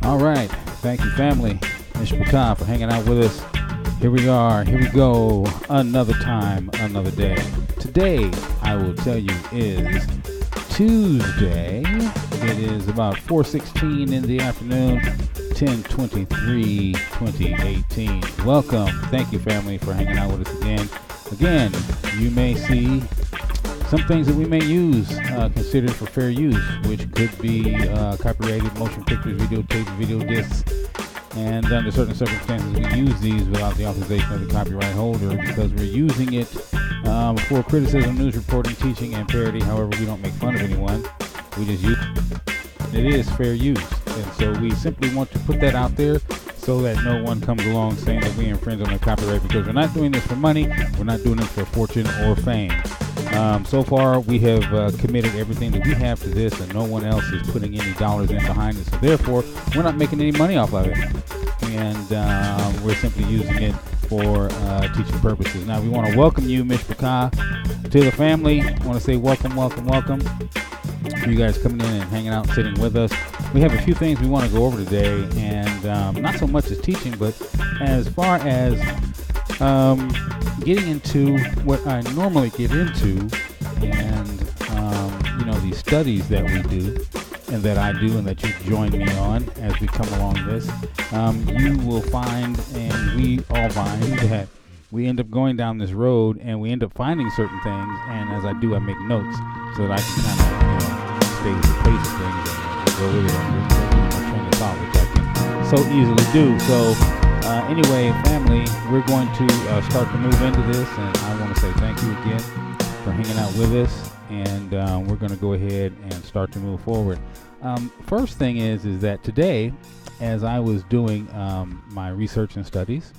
All right. Thank you, family. Mr. Papal for hanging out with us. Here we are. Here we go. Another time, another day. Today, I will tell you, is Tuesday. It is about 4:16 in the afternoon, 10/23, 2018. Welcome. Thank you, family, for hanging out with us again. Again, you may see some things that we may use considered for fair use, which could be copyrighted motion pictures, videotapes, video discs, and under certain circumstances we use these without the authorization of the copyright holder because we're using it for criticism, news reporting, teaching, and parody. However, we don't make fun of anyone. We just use it. It is fair use, and so we simply want to put that out there so that no one comes along saying that we infringe on the copyright, because we're not doing this for money, we're not doing it for fortune or fame. So far, we have committed everything that we have to this, and no one else is putting any dollars in behind it. So therefore, we're not making any money off of it, and we're simply using it for teaching purposes. Now, we want to welcome you, Mr. Papal, to the family. I want to say welcome, welcome, welcome. For you guys coming in and hanging out, sitting with us. We have a few things we want to go over today, and not so much as teaching, but as far as getting into what I normally get into, and these studies that we do and that I do and that you join me on as we come along this, you will find, and we all find, that we end up going down this road and we end up finding certain things, and as I do, I make notes so that I can kind of stay with the pace of things and go with it and train of thought, which I can so easily do. So anyway, family, we're going to start to move into this, and I want to say thank you again for hanging out with us, and we're going to go ahead and start to move forward. First thing is that today, as I was doing my research and studies,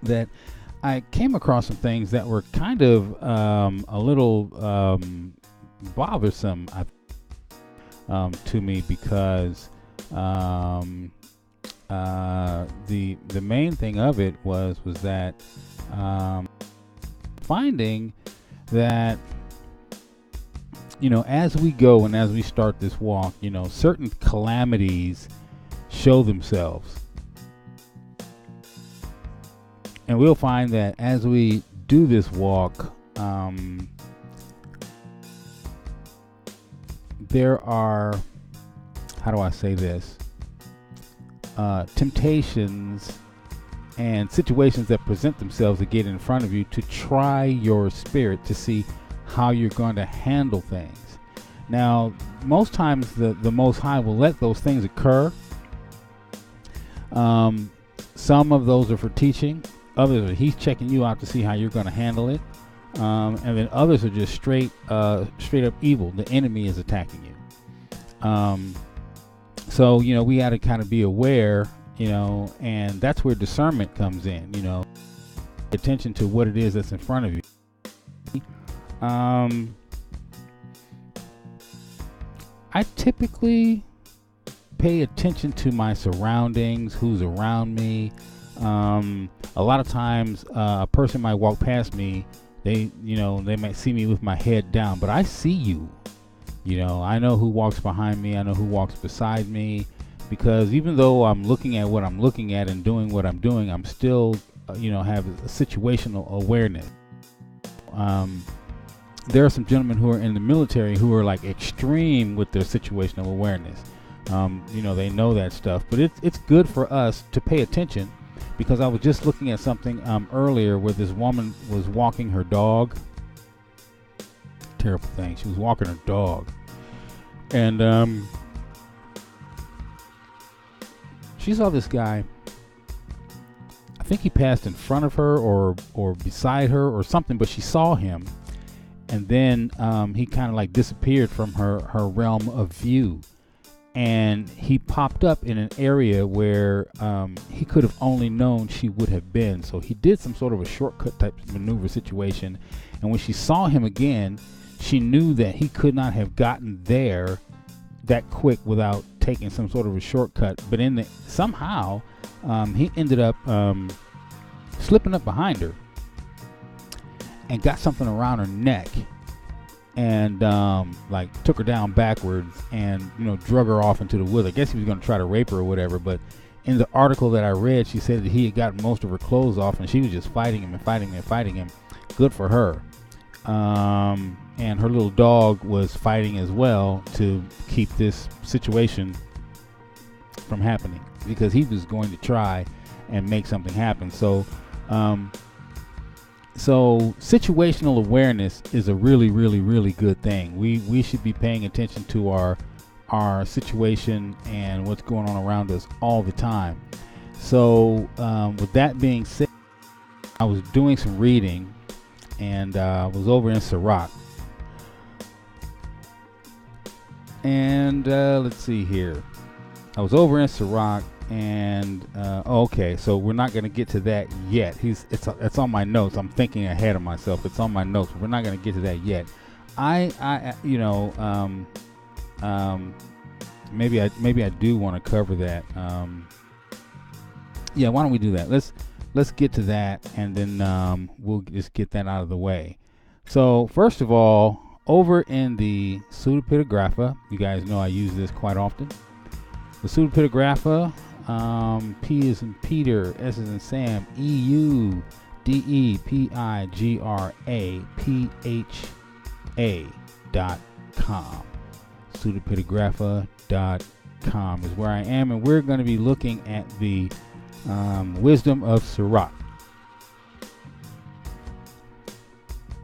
that I came across some things that were kind of a little bothersome to me, because the main thing of it was that finding that as we go and as we start this walk, certain calamities show themselves, and we'll find that as we do this walk, there are, how do I say this, temptations and situations that present themselves to get in front of you to try your spirit to see how you're going to handle things. Now, most times the Most High will let those things occur. Some of those are for teaching. Others are He's checking you out to see how you're going to handle it. And then others are just straight up evil. The enemy is attacking you. So, we got to kind of be aware, and that's where discernment comes in, pay attention to what it is that's in front of you. I typically pay attention to my surroundings, who's around me. A lot of times, a person might walk past me. They might see me with my head down, but I see you. I know who walks behind me. I know who walks beside me, because even though I'm looking at what I'm looking at and doing what I'm doing, I'm still, have a situational awareness. There are some gentlemen who are in the military who are like extreme with their situational awareness. They know that stuff, but it's good for us to pay attention, because I was just looking at something earlier where this woman was walking her dog. Terrible thing. She was walking her dog, and she saw this guy. I think he passed in front of her or beside her or something, but she saw him, and then he kind of like disappeared from her realm of view, and he popped up in an area where he could have only known she would have been. So he did some sort of a shortcut type maneuver situation, and when she saw him again, she knew that he could not have gotten there that quick without taking some sort of a shortcut. But somehow he ended up slipping up behind her and got something around her neck and like took her down backwards and, you know, drug her off into the woods. I guess he was going to try to rape her or whatever, but in the article that I read, she said that he had gotten most of her clothes off and she was just fighting him and fighting him and fighting him. Good for her. And her little dog was fighting as well to keep this situation from happening, because he was going to try and make something happen. So situational awareness is a really, really, really good thing. We should be paying attention to our situation and what's going on around us all the time. So with that being said, I was doing some reading, and was over in Sirach. And let's see here. I was over in Sirach, and okay, so we're not going to get to that yet. It's on my notes. I'm thinking ahead of myself. It's on my notes. But we're not going to get to that yet. Maybe I do want to cover that. Yeah, why don't we do that? Let's get to that, and then we'll just get that out of the way. So first of all, over in the pseudepigrapha, you guys know I use this quite often. The pseudepigrapha, P is in Peter, S is in Sam, EUDEPIGRAPHA.com. Pseudepigrapha.com is where I am, and we're going to be looking at the wisdom of Sirach.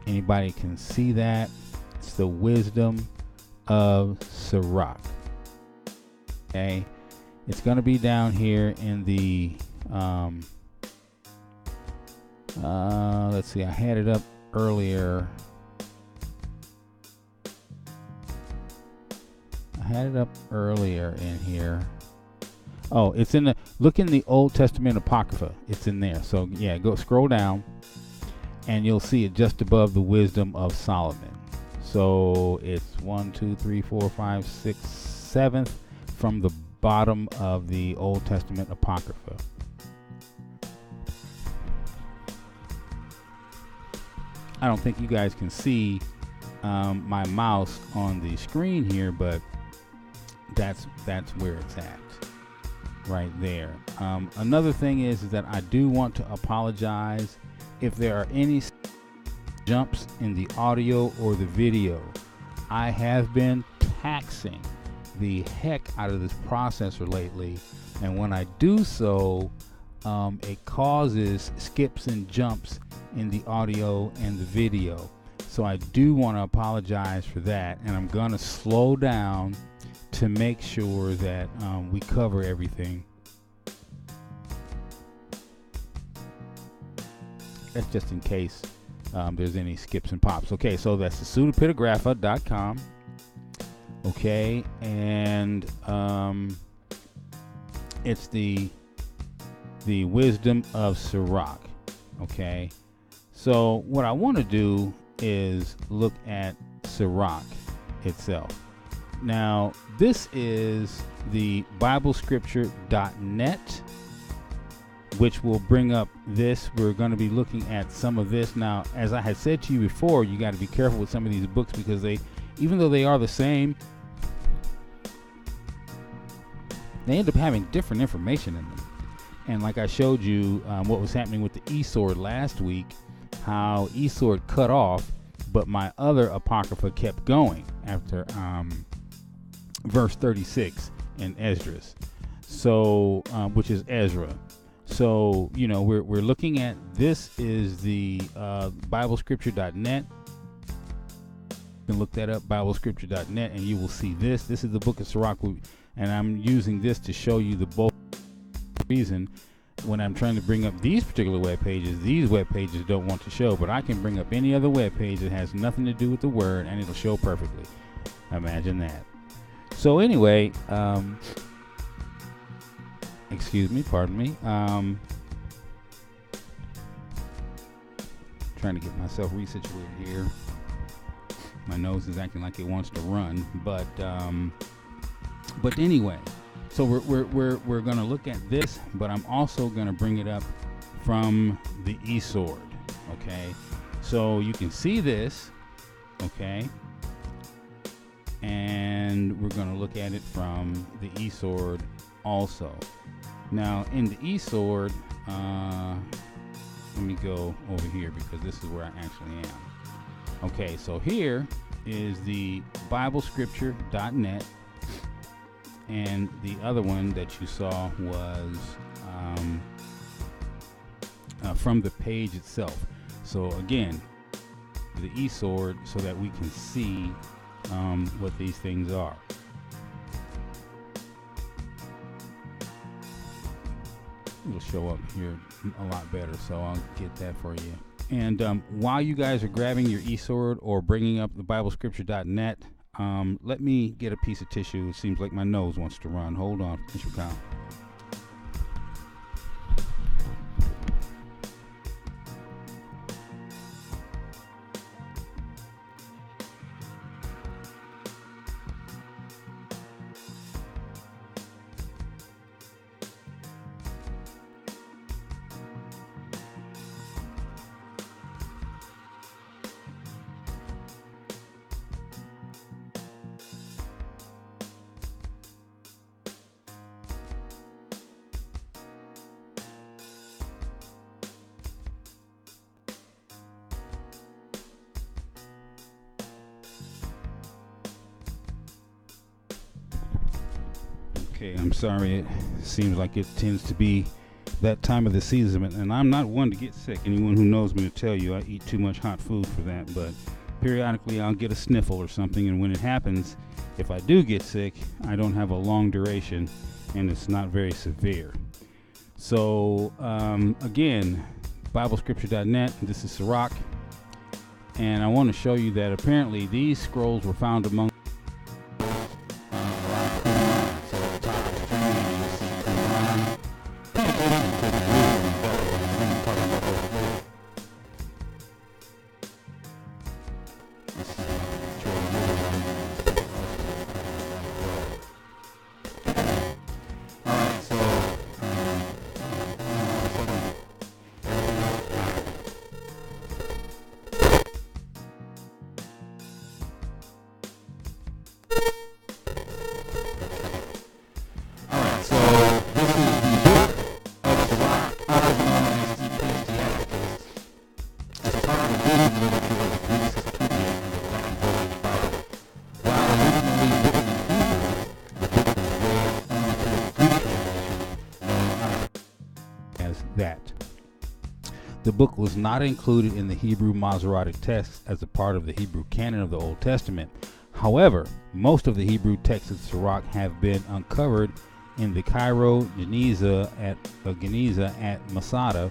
Anybody can see that? It's the wisdom of Sirach. Okay, it's going to be down here in the let's see, I had it up earlier. In here. Oh, it's in the, look in the Old Testament Apocrypha. It's in there. So yeah, go scroll down and you'll see it just above the wisdom of Solomon. So it's 1, 2, 3, 4, 5, 6, 7th from the bottom of the Old Testament Apocrypha. I don't think you guys can see my mouse on the screen here, but that's where it's at, right there. Another thing is that I do want to apologize if there are any jumps in the audio or the video. I have been taxing the heck out of this processor lately, and when I do so, it causes skips and jumps in the audio and the video. So I do want to apologize for that, and I'm gonna slow down to make sure that we cover everything. That's just in case there's any skips and pops. Okay, so that's the pseudepigrapha.com. Okay, and it's the wisdom of Sirach. Okay, so what I want to do is look at Sirach itself. Now, this is the biblescripture.net, which will bring up this. We're going to be looking at some of this. Now, as I had said to you before, you got to be careful with some of these books, because they, even though they are the same, they end up having different information in them. And like I showed you what was happening with the eSword last week, how eSword cut off, but my other Apocrypha kept going after verse 36 in Esdras. So, which is Ezra. So, you know, we're looking at, this is the biblescripture.net. You can look that up, biblescripture.net, and you will see this. This is the book of Sirach, and I'm using this to show you the both reason when I'm trying to bring up these particular web pages. These web pages don't want to show, but I can bring up any other web page that has nothing to do with the word, and it'll show perfectly. Imagine that. So anyway, pardon me. Trying to get myself resituated here. My nose is acting like it wants to run, but anyway, so we're gonna look at this, but I'm also gonna bring it up from the eSword. Okay, so you can see this. Okay, and we're going to look at it from the eSword also. Now, in the eSword, let me go over here because this is where I actually am. Okay, so here is the BibleScripture.net, and the other one that you saw was from the page itself. So again, the eSword, so that we can see what these things are. It'll show up here a lot better, so I'll get that for you. And while you guys are grabbing your eSword or bringing up the BibleScripture.net, let me get a piece of tissue. It seems like my nose wants to run. Hold on, Mr. Kyle. Okay, I'm sorry. It seems like it tends to be that time of the season, and I'm not one to get sick. Anyone who knows me will tell you I eat too much hot food for that, but periodically I'll get a sniffle or something, and when it happens, if I do get sick, I don't have a long duration and it's not very severe. So again, BibleScripture.net, this is Sirach, and I want to show you that apparently these scrolls were found among that. The book was not included in the Hebrew Masoretic text as a part of the Hebrew canon of the Old Testament. However, most of the Hebrew texts of Sirach have been uncovered in the Cairo Geniza at Masada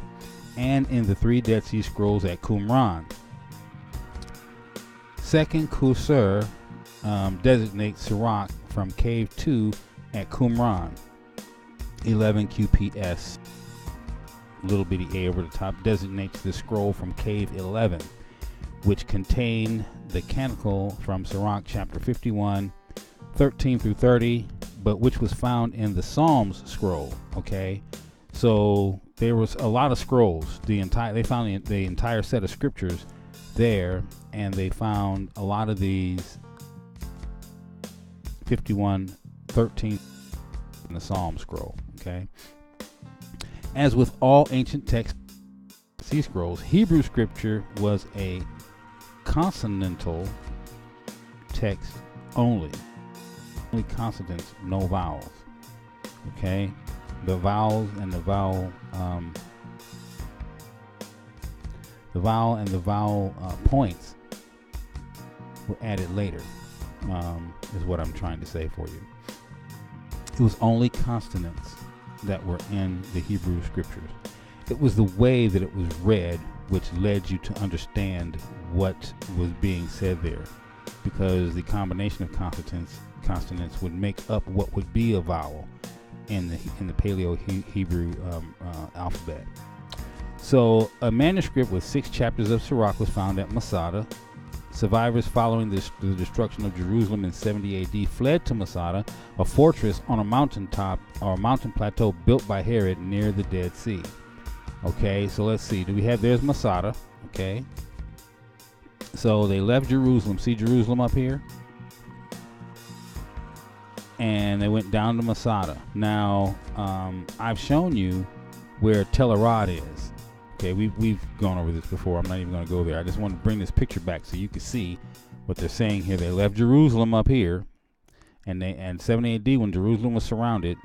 and in the 3 Dead Sea Scrolls at Qumran. Second Qusur designates Sirach from Cave 2 at Qumran. 11 QPS, little bitty A over the top, designates the scroll from Cave 11, which contained the canticle from Sirach chapter 51, 13 through 30, but which was found in the Psalms scroll. Okay, so there was a lot of scrolls. They found the entire set of scriptures there, and they found a lot of these 51, 13 in the Psalm scroll. Okay, as with all ancient texts, sea scrolls, Hebrew scripture was a consonantal text only consonants, no vowels. Okay, the vowels and the vowel points were added later, is what I'm trying to say for you. It was only consonants that were in the Hebrew scriptures. It was the way that it was read which led you to understand what was being said there, because the combination of consonants would make up what would be a vowel in the Paleo Hebrew alphabet. So a manuscript with 6 chapters of Sirach was found at Masada. Survivors following the destruction of Jerusalem in 70 AD fled to Masada, a fortress on a mountaintop or a mountain plateau built by Herod near the Dead Sea. Okay, so let's see. There's Masada. Okay, so they left Jerusalem. See Jerusalem up here? and they went down to Masada. Now, I've shown you where Tel Arad is. Okay, we've gone over this before. I'm not even going to go there. I just want to bring this picture back so you can see what they're saying here. They left Jerusalem up here, and 70 AD, when Jerusalem was surrounded,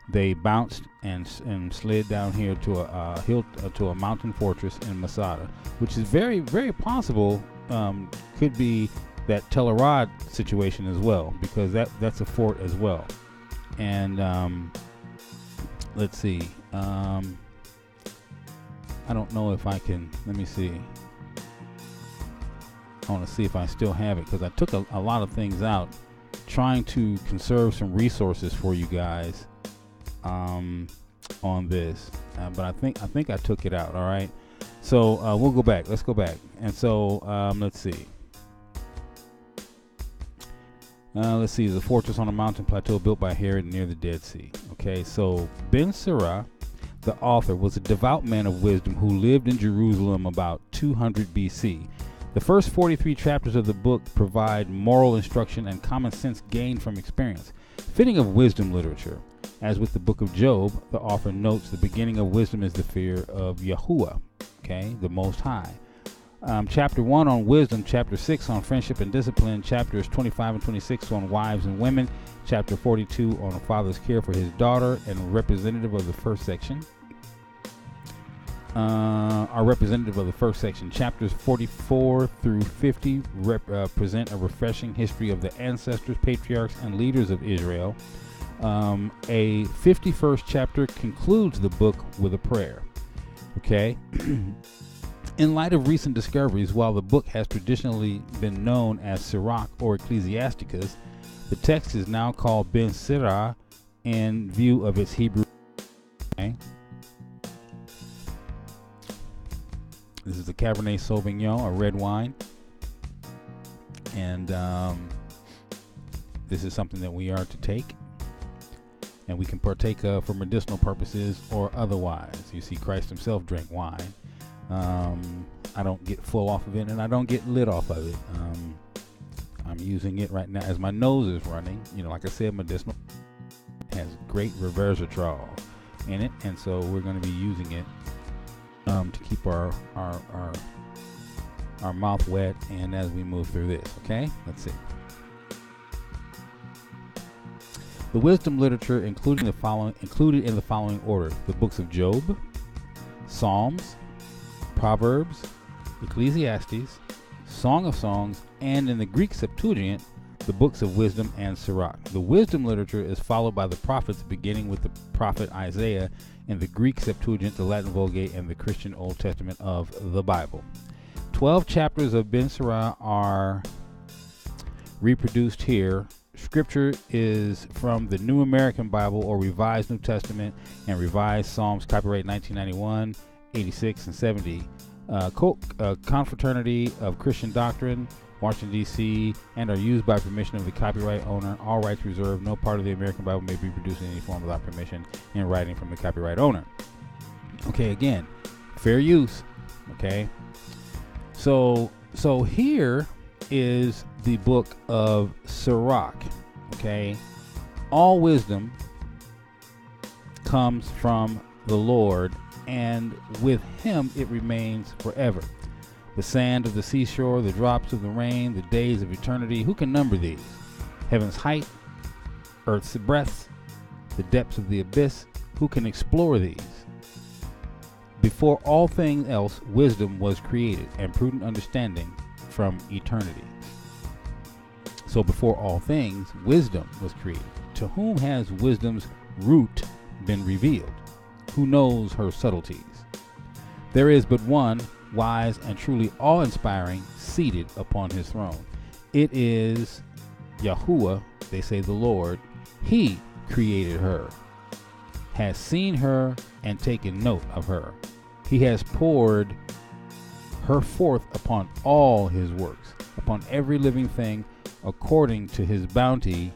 they bounced and slid down here to a hill, to a mountain fortress in Masada, which is very, very possible. Could be that Tel Arad situation as well, because that's a fort as well. And let's see. I don't know if I can. Let me see. I want to see if I still have it, because I took a lot of things out, trying to conserve some resources for you guys on this. But I think I took it out. All right. So we'll go back. Let's go back. And so let's see. There's a fortress on a mountain plateau built by Herod near the Dead Sea. Okay, so Ben Sirach, the author, was a devout man of wisdom who lived in Jerusalem about 200 BC. The first 43 chapters of the book provide moral instruction and common sense gained from experience, fitting of wisdom literature. As with the book of Job, the author notes the beginning of wisdom is the fear of Yahuwah, okay, the Most High. Chapter 1 on wisdom, chapter 6 on friendship and discipline, chapters 25 and 26 on wives and women, chapter 42 on a father's care for his daughter, and representative of the first section. Chapters 44 through 50 present a refreshing history of the ancestors, patriarchs, and leaders of Israel. A 51st chapter concludes the book with a prayer. Okay. In light of recent discoveries, while the book has traditionally been known as Sirach or Ecclesiasticus, the text is now called Ben Sirach in view of its Hebrew. Okay. This is the Cabernet Sauvignon, a red wine, and this is something that we are to take, and we can partake of for medicinal purposes or otherwise. You see, Christ himself drank wine. I don't get full off of it, and I don't get lit off of it. I'm using it right now as my nose is running. You know, like I said, medicinal. It has great resveratrol in it, and so we're going to be using it to keep our mouth wet, and as we move through this. Okay, let's see. The wisdom literature included in the following order: the books of Job, Psalms, Proverbs, Ecclesiastes, Song of Songs, and in the Greek Septuagint, the books of wisdom and Sirach. The wisdom literature is followed by the prophets, beginning with the prophet Isaiah in the Greek Septuagint, the Latin Vulgate, and the Christian Old Testament of the Bible. 12 chapters of Ben Sirach are reproduced here. Scripture is from the New American Bible or Revised New Testament and Revised Psalms, copyright 1991, 86, and 70. Confraternity of Christian Doctrine, Washington, D.C., and are used by permission of the copyright owner. All rights reserved. No part of the American Bible may be produced in any form without permission in writing from the copyright owner. Okay, again, fair use. Okay, so here is the book of Sirach. Okay, all wisdom comes from the Lord, and with him it remains forever. The sand of the seashore, the drops of the rain, the days of eternity, who can number these? Heaven's height, earth's breadth, the depths of the abyss, who can explore these? Before all things else, wisdom was created, and prudent understanding from eternity. So before all things, wisdom was created. To whom has wisdom's root been revealed? Who knows her subtleties? There is but one, wise and truly awe-inspiring, seated upon his throne. It is Yahuwah, they say the Lord. He created her, has seen her and taken note of her. He has poured her forth upon all his works, upon every living thing, according to his bounty.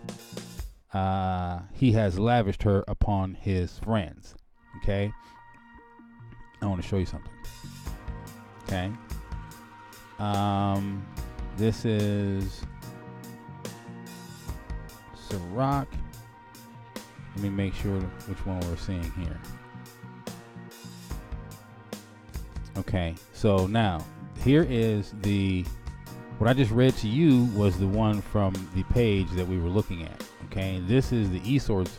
He has lavished her upon his friends. Okay, I want to show you something. Okay, this is Sirach, Let me make sure which one we're seeing here. Okay, so now here is what I just read to you was the one from the page that we were looking at. Okay, this is the eSwords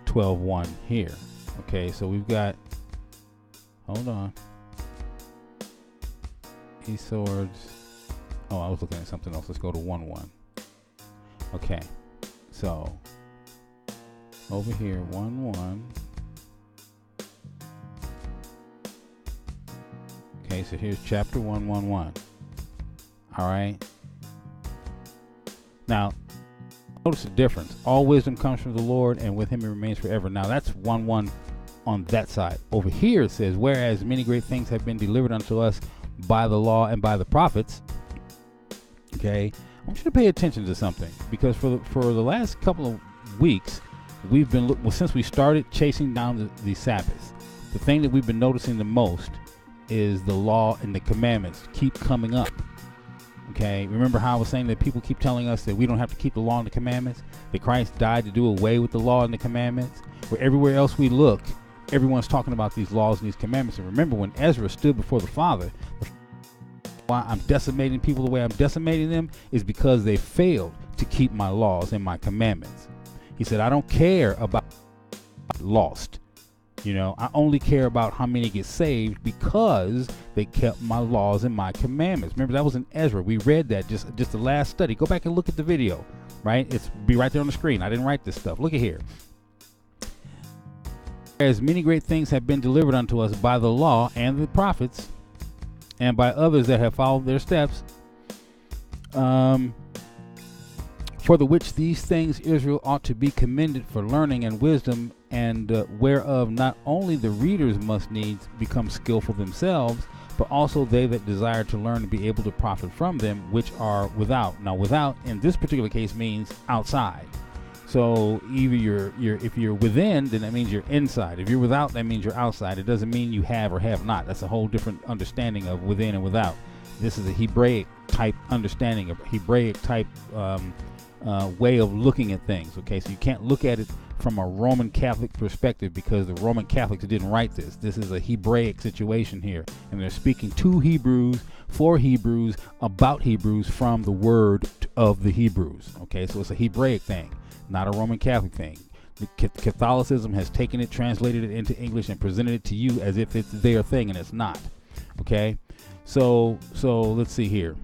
12:1 here. Okay, so we've got, hold on, eSwords. Oh, I was looking at something else. Let's go to 1:1. Okay, so over here, 1:1. Okay, so here's chapter 1:1:1. All right. Now, notice the difference. All wisdom comes from the Lord, and with him it remains forever. Now, that's 1:1 on that side. Over here it says, whereas many great things have been delivered unto us by the law and by the prophets. Okay, I want you to pay attention to something, because for the last couple of weeks, we've been since we started chasing down the Sabbaths, the thing that we've been noticing the most is the law and the commandments keep coming up. Okay, remember how I was saying that people keep telling us that we don't have to keep the law and the commandments, that Christ died to do away with the law and the commandments? Where everywhere else we look, everyone's talking about these laws and these commandments. And remember, when Ezra stood before the Father, why I'm decimating people the way I'm decimating them is because they failed to keep my laws and my commandments. He said, I don't care about lost. You know, I only care about how many get saved because they kept my laws and my commandments. Remember, that was in Ezra. We read that just the last study. Go back and look at the video, right? It's be right there on the screen. I didn't write this stuff. Look at here. As many great things have been delivered unto us by the law and the prophets, and by others that have followed their steps, for the which these things Israel ought to be commended for learning and wisdom, and whereof not only the readers must needs become skillful themselves, but also they that desire to learn to be able to profit from them which are without. Now, without in this particular case means outside. So either if you're within, then that means you're inside. If you're without, that means you're outside. It doesn't mean you have or have not. That's a whole different understanding of within and without. This is a Hebraic type understanding, a Hebraic type way of looking at things. Okay, so you can't look at it from a Roman Catholic perspective, because the Roman Catholics didn't write this. This is a Hebraic situation here, and they're speaking to Hebrews, for Hebrews, about Hebrews, from the word of the Hebrews. Okay, so it's a Hebraic thing, not a Roman Catholic thing. The Catholicism has taken it, translated it into English, and presented it to you as if it's their thing, and it's not. Okay, so let's see here.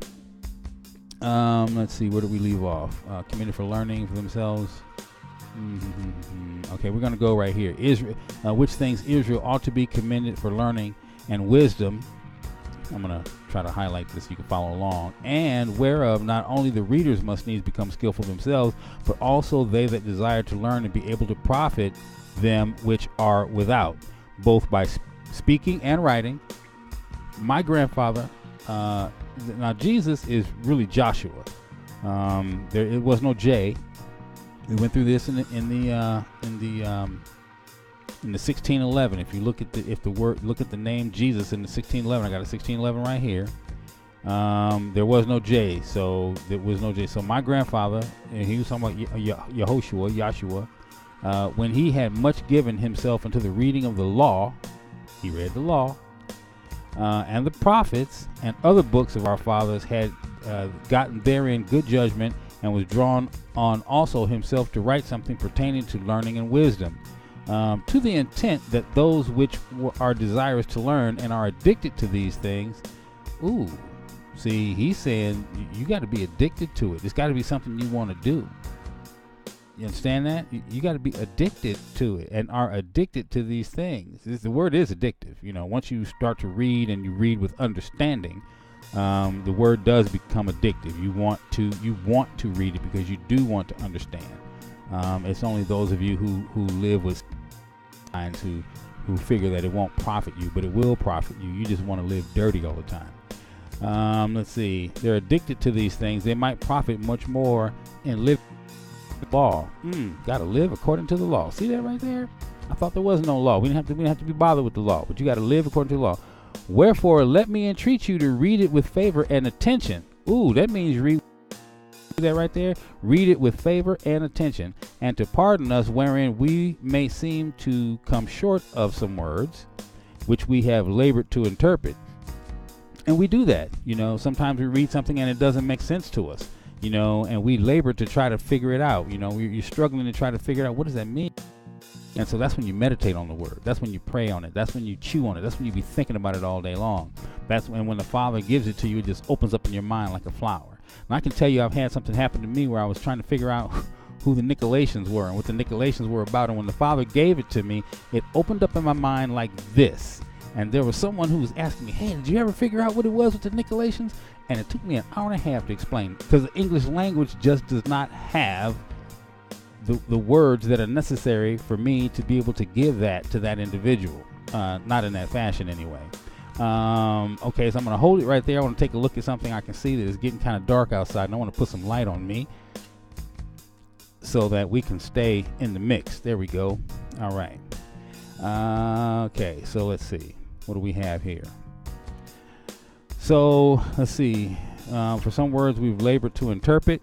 Let's see, where did we leave off? Committed for learning for themselves. Okay, we're going to go right here. Israel, which things Israel ought to be commended for learning and wisdom. I'm going to try to highlight this so you can follow along. And whereof not only the readers must needs become skillful themselves, but also they that desire to learn and be able to profit them which are without, both by speaking and writing. My grandfather, now Jesus is really Joshua. It was no J. We went through this in the 1611. If you look at look at the name Jesus in the 1611, I got a 1611 right here. There was no J, so there was no J. So my grandfather, and he was talking about Yahshua, when he had much given himself into the reading of the law, he read the law, and the prophets and other books of our fathers, had gotten therein good judgment, and was drawn on also himself to write something pertaining to learning and wisdom, to the intent that those which are desirous to learn and are addicted to these things. See, he's saying you got to be addicted to it. It's got to be something you want to do. You understand that? You got to be addicted to it, and are addicted to these things. The word is addictive. You know, once you start to read, and you read with understanding, the word does become addictive. You want to read it because you do want to understand. It's only those of you who live with minds who figure that it won't profit you, but it will profit you. You just want to live dirty all the time. Let's see. They're addicted to these things. They might profit much more in living the law. Got to live according to the law. See that right there? I thought there was no law. We didn't have to be bothered with the law, but you got to live according to the law. Wherefore, let me entreat you to read it with favor and attention. That means read that right there. Read it with favor and attention, and to pardon us wherein we may seem to come short of some words, which we have labored to interpret. And we do that, sometimes we read something and it doesn't make sense to us, and we labor to try to figure it out. You're struggling to try to figure out, what does that mean? And so that's when you meditate on the word. That's when you pray on it. That's when you chew on it. That's when you be thinking about it all day long. That's when the Father gives it to you, it just opens up in your mind like a flower. And I can tell you, I've had something happen to me where I was trying to figure out who the Nicolaitans were and what the Nicolaitans were about. And when the Father gave it to me, it opened up in my mind like this. And there was someone who was asking me, hey, did you ever figure out what it was with the Nicolaitans? And it took me an hour and a half to explain, because the English language just does not have the words that are necessary for me to be able to give that to that individual. Not in that fashion anyway. Okay, so I'm going to hold it right there. I want to take a look at something. I can see that it's getting kind of dark outside, and I want to put some light on me so that we can stay in the mix. There we go. All right. Okay, so let's see. What do we have here? So let's see. For some words we've labored to interpret.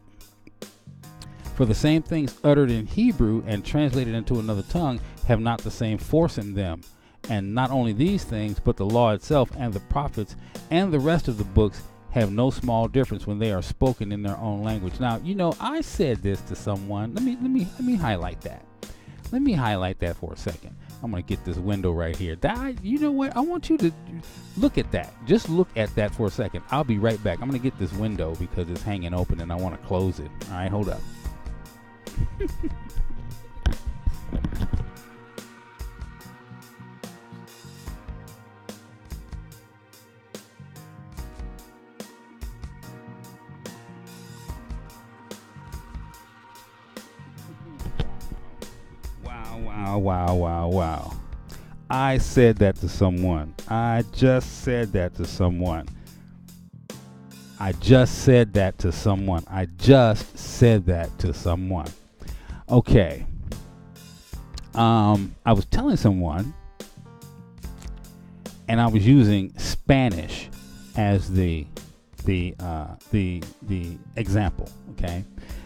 For the same things uttered in Hebrew and translated into another tongue have not the same force in them. And not only these things, but the law itself and the prophets and the rest of the books have no small difference when they are spoken in their own language. Now, I said this to someone. Let me highlight that. Let me highlight that for a second. I'm going to get this window right here. You know what? I want you to look at that. Just look at that for a second. I'll be right back. I'm going to get this window because it's hanging open and I want to close it. All right, hold up. Wow. I said that to someone. I just said that to someone. Okay. I was telling someone, and I was using Spanish as the example. Okay,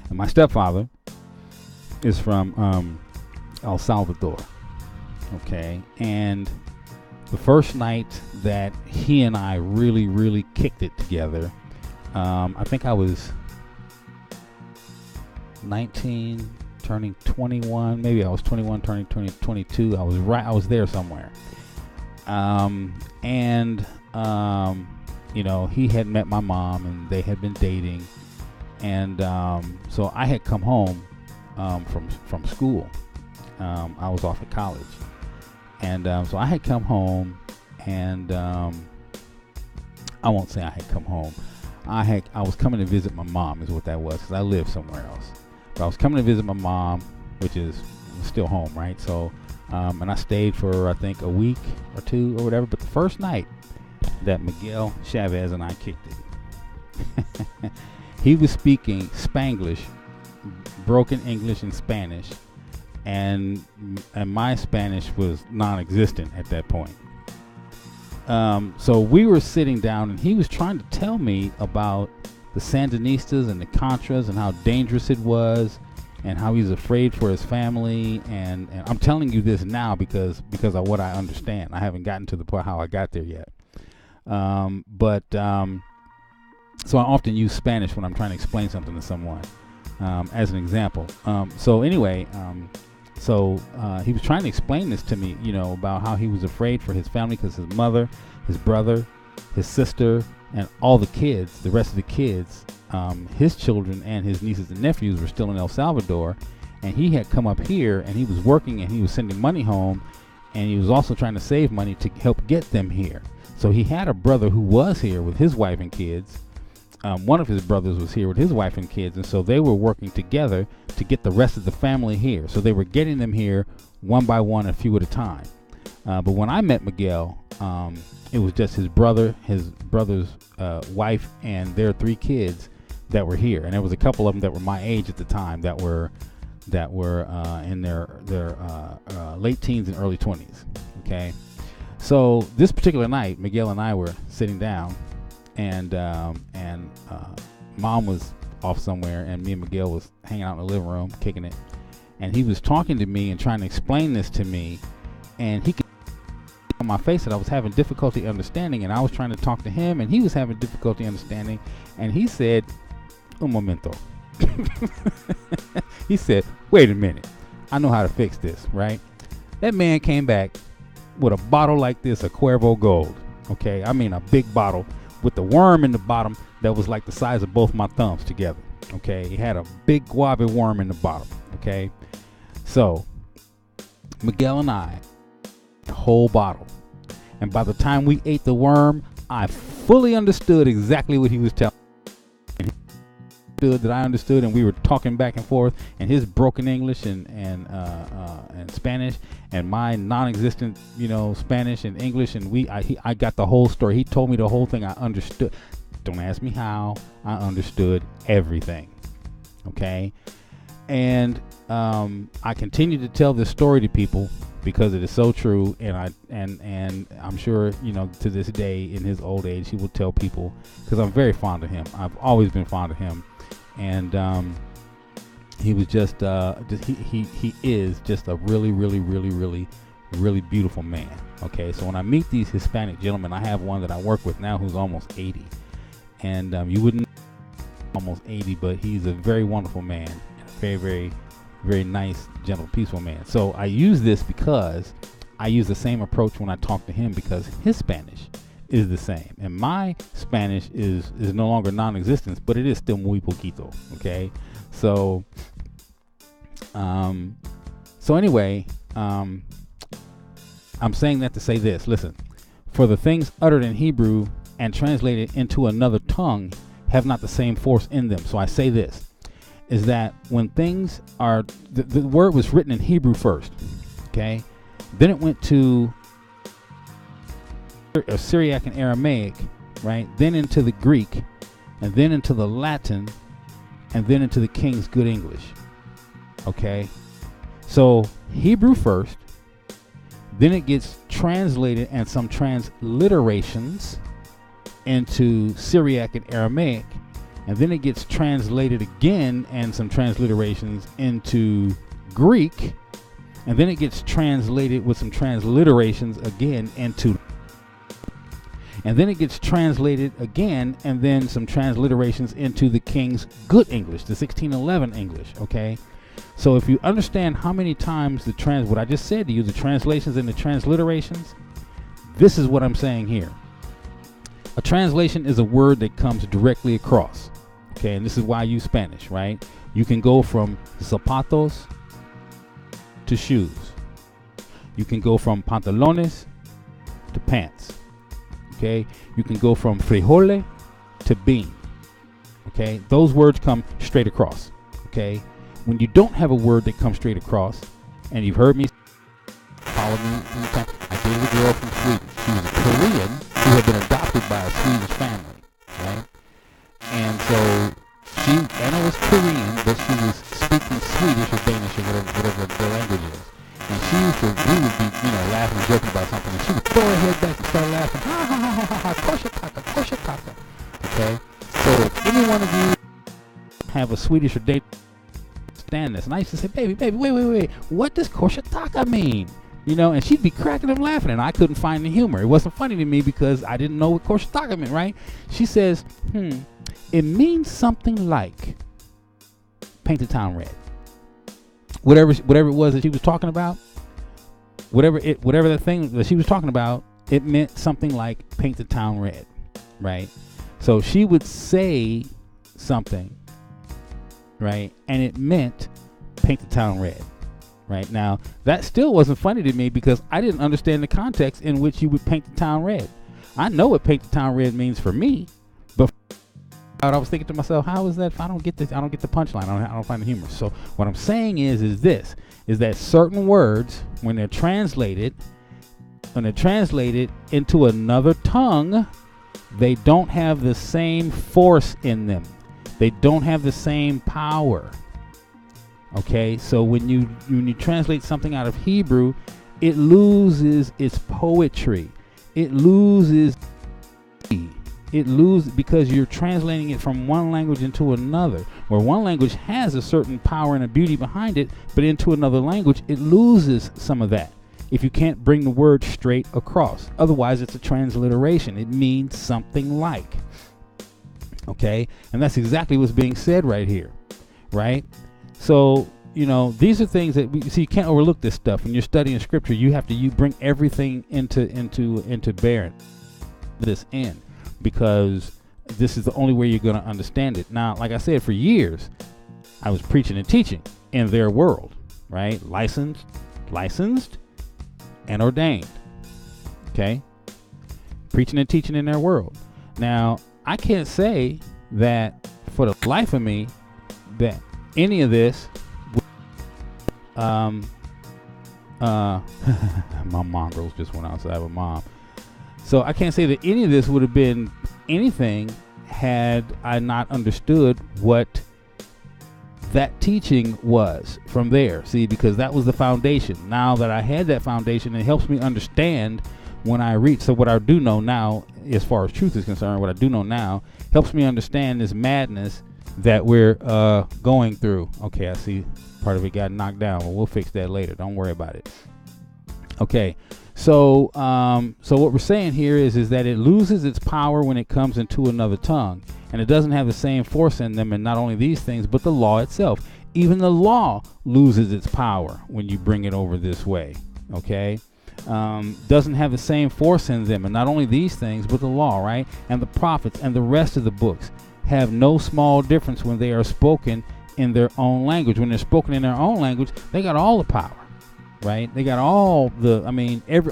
and my stepfather is from El Salvador. Okay, and the first night that he and I really kicked it together, I think I was 19 turning 21, maybe I was 21 turning 22. I was there somewhere. He had met my mom and they had been dating, and so I had come home from school. I was off at college, and so I had come home, and I won't say I had come home. I was coming to visit my mom, is what that was, because I lived somewhere else. But I was coming to visit my mom, which is still home, right? So, and I stayed for I think a week or two or whatever. But the first night that Miguel Chavez and I kicked it, he was speaking Spanglish, broken English and Spanish, and my Spanish was non-existent at that point. So we were sitting down, and he was trying to tell me about the Sandinistas and the Contras and how dangerous it was, and how he's afraid for his family. And I'm telling you this now because of what I understand. I haven't gotten to the point how I got there yet. So I often use Spanish when I'm trying to explain something to someone, as an example. So anyway, he was trying to explain this to me, about how he was afraid for his family because his mother, his brother, his sister, and all the kids, the rest of the kids, his children and his nieces and nephews were still in El Salvador, and he had come up here and he was working and he was sending money home, and he was also trying to save money to help get them here. So he had a brother who was here with his wife and kids. One of his brothers was here with his wife and kids, and so they were working together to get the rest of the family here. So they were getting them here one by one, a few at a time. But when I met Miguel, it was just his brother's wife, and their 3 kids that were here. And there was a couple of them that were my age at the time that were in their late teens and early 20s. Okay, so this particular night, Miguel and I were sitting down, and mom was off somewhere, and me and Miguel was hanging out in the living room, kicking it. And he was talking to me and trying to explain this to me. And he could see on my face that I was having difficulty understanding. And I was trying to talk to him, and he was having difficulty understanding. And he said, un momento. He said, wait a minute. I know how to fix this, right? That man came back with a bottle like this of Cuervo Gold. Okay, I mean a big bottle with the worm in the bottom that was like the size of both my thumbs together. Okay, he had a big guava worm in the bottom. Okay, so Miguel and I, the whole bottle, and by the time we ate the worm, I fully understood exactly what he was telling me. That I understood, and we were talking back and forth, and his broken English and Spanish, and my non-existent, Spanish and English, and I got the whole story. He told me the whole thing. I understood. Don't ask me how. I understood everything. Okay, and I continue to tell this story to people because it is so true, and I'm sure to this day, in his old age, he will tell people, because I'm very fond of him. I've always been fond of him. And he was he is just a really, really, really, really, really beautiful man. Okay, so when I meet these Hispanic gentlemen, I have one that I work with now who's almost 80, and you wouldn't almost 80, but he's a very wonderful man, and a very, very, very nice, gentle, peaceful man. So I use this because I use the same approach when I talk to him, because his Spanish is the same, and my Spanish is no longer non-existent, but it is still muy poquito. Okay, so anyway, I'm saying that to say this. Listen, for the things uttered in Hebrew and translated into another tongue have not the same force in them. So I say this, is that when things are, the word was written in Hebrew first, okay, then it went to Syriac and Aramaic, right? Then into the Greek, and then into the Latin, and then into the King's Good English. Okay, so Hebrew first, then it gets translated and some transliterations into Syriac and Aramaic, and then it gets translated again and some transliterations into Greek, and then it gets translated with some transliterations again into, and then it gets translated again and then some transliterations into the King's Good English, the 1611 English. Okay, so if you understand how many times what I just said to you, the translations and the transliterations, this is what I'm saying here. A translation is a word that comes directly across. Okay, and this is why I use Spanish, right? You can go from zapatos to shoes. You can go from pantalones to pants. Okay, you can go from frijole to bean. Okay, those words come straight across. Okay, when you don't have a word that comes straight across, and you've heard me follow me anytime, I dated a girl from Sweden. She was a Korean who had been adopted by a Swedish family, right? And so Anna was Korean, but she was speaking Swedish or Danish or whatever the language is. And we would be, laughing and joking about something, and she would throw her head back and start laughing. Ha ha ha ha ha, kosher taka. Okay? So if any one of you have a Swedish or Danish, understand this. And I used to say, baby, wait. What does kosher taka mean? And she'd be cracking up laughing, and I couldn't find the humor. It wasn't funny to me because I didn't know what kosher taka meant, right? She says, it means something like paint the town red. Whatever it was that she was talking about, whatever the thing that she was talking about, it meant something like paint the town red, right? So she would say something, right, and it meant paint the town red, right? Now that still wasn't funny to me because I didn't understand the context in which you would paint the town red. I know what paint the town red means for me, but I was thinking to myself, how is that? If I don't get this, I don't get the punchline. I don't find the humor. So what I'm saying is that certain words, when they're translated into another tongue, they don't have the same force in them. They don't have the same power. Okay, so when you translate something out of Hebrew, it loses its poetry. It loses. it loses because you're translating it from one language into another, where one language has a certain power and a beauty behind it, but into another language, it loses some of that if you can't bring the word straight across. Otherwise, it's a transliteration. It means something like. Okay? And that's exactly what's being said right here. Right? So, you know, these are things that we see. You can't overlook this stuff when you're studying scripture. You bring everything into bearing this in, because this is the only way you're going to understand it. Now, like I said, for years I was preaching and teaching in their world, right? Licensed and ordained. Okay? Preaching and teaching in their world. Now, I can't say that for the life of me that any of this my mom girls just went outside with mom. So I can't say that any of this would have been anything had I not understood what that teaching was from there. See, because that was the foundation. Now that I had that foundation, it helps me understand when I read. So what I do know now, as far as truth is concerned, what I do know now helps me understand this madness that we're going through. Okay, I see part of it got knocked down. Well, we'll fix that later. Don't worry about it. Okay. So what we're saying here is that it loses its power when it comes into another tongue, and it doesn't have the same force in them. And not only these things, but the law itself. Even the law loses its power when you bring it over this way. Okay, doesn't have the same force in them. And not only these things, but the law, right? And the prophets and the rest of the books have no small difference when they are spoken in their own language. When they're spoken in their own language, they got all the power. Right? They got all the,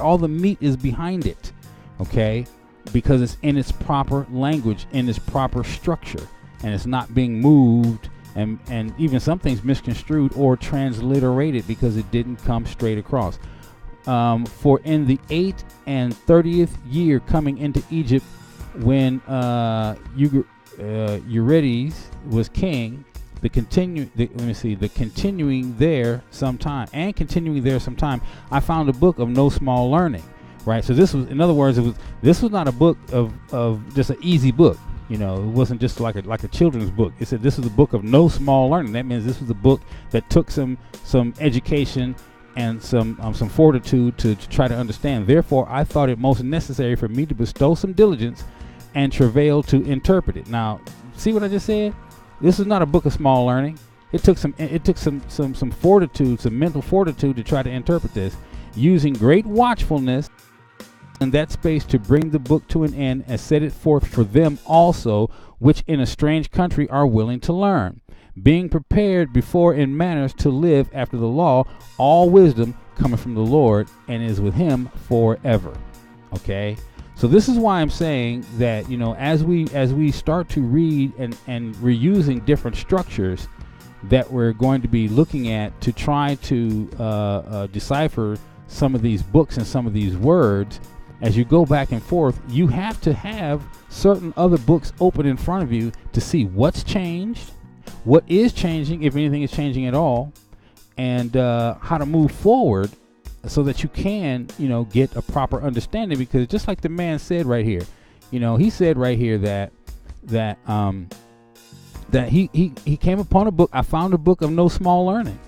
all the meat is behind it, okay? Because it's in its proper language, in its proper structure, and it's not being moved and even some things misconstrued or transliterated because it didn't come straight across. For in the 8th and 30th year coming into Egypt, when Eurydice was king, the continuing there sometime, I found a book of no small learning, right? So this was, in other words, this was not a book of just an easy book. You know, it wasn't just like a children's book. It said this was a book of no small learning. That means this was a book that took some education and some fortitude to try to understand. Therefore, I thought it most necessary for me to bestow some diligence and travail to interpret it. Now, see what I just said? This is not a book of small learning. It took some fortitude, some mental fortitude to try to interpret this, using great watchfulness in that space to bring the book to an end and set it forth for them also, which in a strange country are willing to learn, being prepared before in manners to live after the law, all wisdom coming from the Lord and is with him forever. Okay? So this is why I'm saying that, you know, as we start to read and we're using different structures that we're going to be looking at to try to decipher some of these books and some of these words, as you go back and forth, you have to have certain other books open in front of you to see what's changed, what is changing, if anything is changing at all, and how to move forward, so that you can, you know, get a proper understanding. Because just like the man said right here, you know, he said right here that he came upon a book. I found a book of no small learning.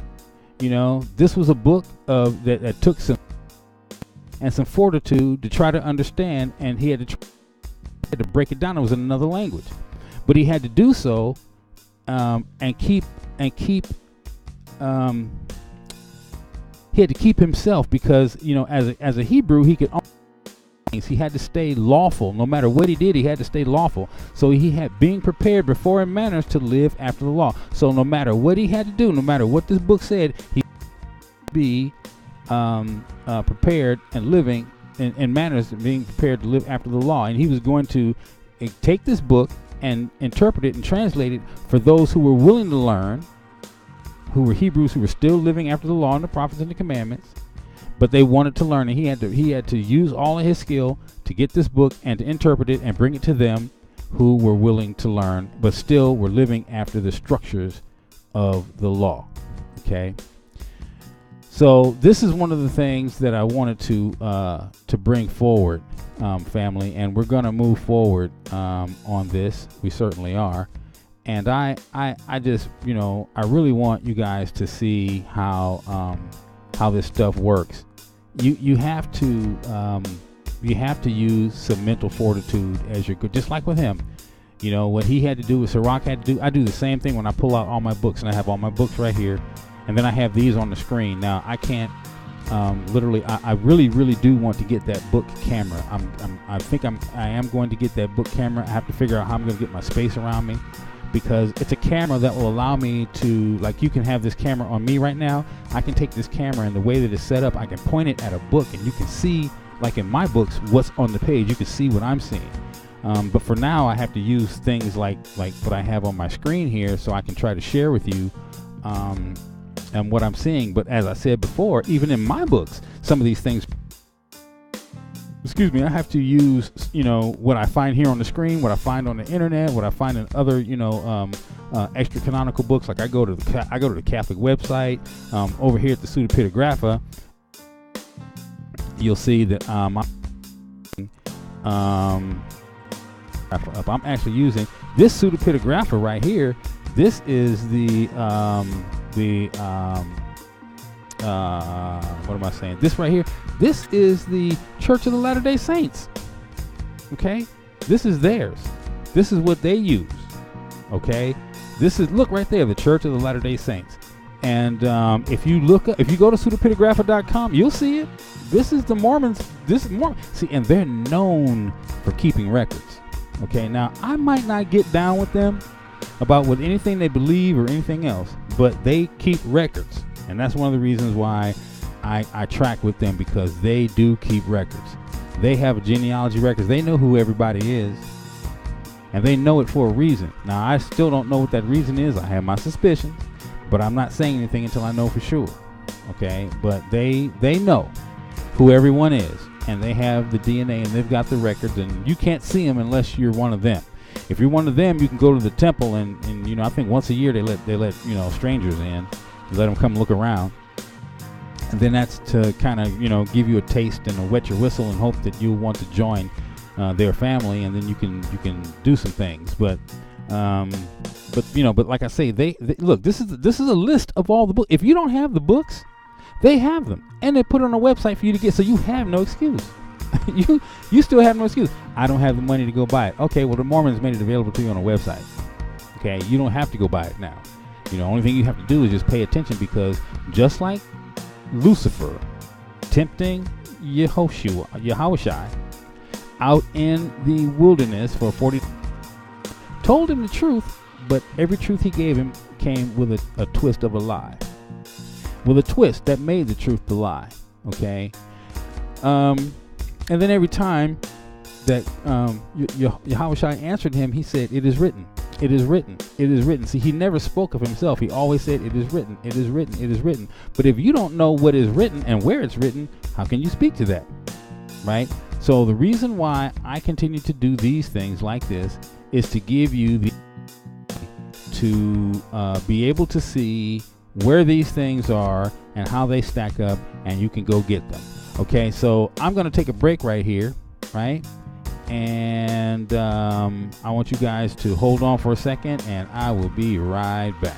You know, this was a book of that took some fortitude to try to understand, and he had to break it down. It was in another language, but he had to do so and keep. He had to keep himself, because, you know, as a Hebrew, he could only things. He had to stay lawful. No matter what he did, he had to stay lawful. So he had being prepared before in manners to live after the law. So no matter what he had to do, no matter what this book said, he would be prepared and living in manners, being prepared to live after the law. And he was going to take this book and interpret it and translate it for those who were willing to learn, who were Hebrews, who were still living after the law and the prophets and the commandments, but they wanted to learn, and he had to use all of his skill to get this book and to interpret it and bring it to them who were willing to learn, but still were living after the structures of the law. Okay, so this is one of the things that I wanted to bring forward family, and we're going to move forward on this. We certainly are. And I just, I really want you guys to see how this stuff works. You have to use some mental fortitude as you're good, just like with him. What he had to do, what Sirach had to do, I do the same thing when I pull out all my books, and I have all my books right here, and then I have these on the screen. Now I can't literally. I really do want to get that book camera. I am going to get that book camera. I have to figure out how I'm going to get my space around me, because it's a camera that will allow me to, like, you can have this camera on me right now. I can take this camera, and the way that it's set up, I can point it at a book, and you can see, like in my books, what's on the page. You can see what I'm seeing. But for now, I have to use things like what I have on my screen here, so I can try to share with you and what I'm seeing. But as I said before, even in my books, some of these things, I have to use, what I find here on the screen, what I find on the internet, what I find in other, extra canonical books. Like I go to the Catholic website. Over here at the Pseudepigrapha, you'll see that I'm actually using this Pseudepigrapha right here. This is what am I saying? This right here. This is the Church of the Latter-day Saints. Okay, this is theirs. This is what they use. Okay, look right there, the Church of the Latter-day Saints. And if you go to pseudepigrapha.com, you'll see it. This is the Mormons. This is Mormon. See, and they're known for keeping records. Okay, now I might not get down with them about what anything they believe or anything else, but they keep records, and that's one of the reasons why I track with them, because they do keep records. They have a genealogy records. They know who everybody is, and they know it for a reason. Now I still don't know what that reason is. I have my suspicions, but I'm not saying anything until I know for sure. Okay, but they know who everyone is, and they have the DNA, and they've got the records, and you can't see them unless you're one of them. If you're one of them, you can go to the temple, and I think once a year they let strangers in, let them come look around, and then that's to kind of give you a taste and a wet your whistle and hope that you'll want to join their family, and then you can do some things. But like I say, they look. This is a list of all the books. If you don't have the books, they have them, and they put it on a website for you to get, so you have no excuse. you still have no excuse. I don't have the money to go buy it. Okay, well, the Mormons made it available to you on a website. Okay, you don't have to go buy it now. The only thing you have to do is just pay attention, because just like Lucifer tempting Yahushua out in the wilderness for 40, told him the truth, but every truth he gave him came with a twist of a lie, with a twist that made the truth the lie. Okay, and then every time that Yahushua answered him, he said, "It is written. It is written. It is written." See, he never spoke of himself. He always said, "It is written. It is written. It is written." But if you don't know what is written and where it's written, how can you speak to that? Right? So the reason why I continue to do these things like this is to give you to be able to see where these things are and how they stack up, and you can go get them. Okay, so I'm going to take a break right here, right? And I want you guys to hold on for a second, and I will be right back.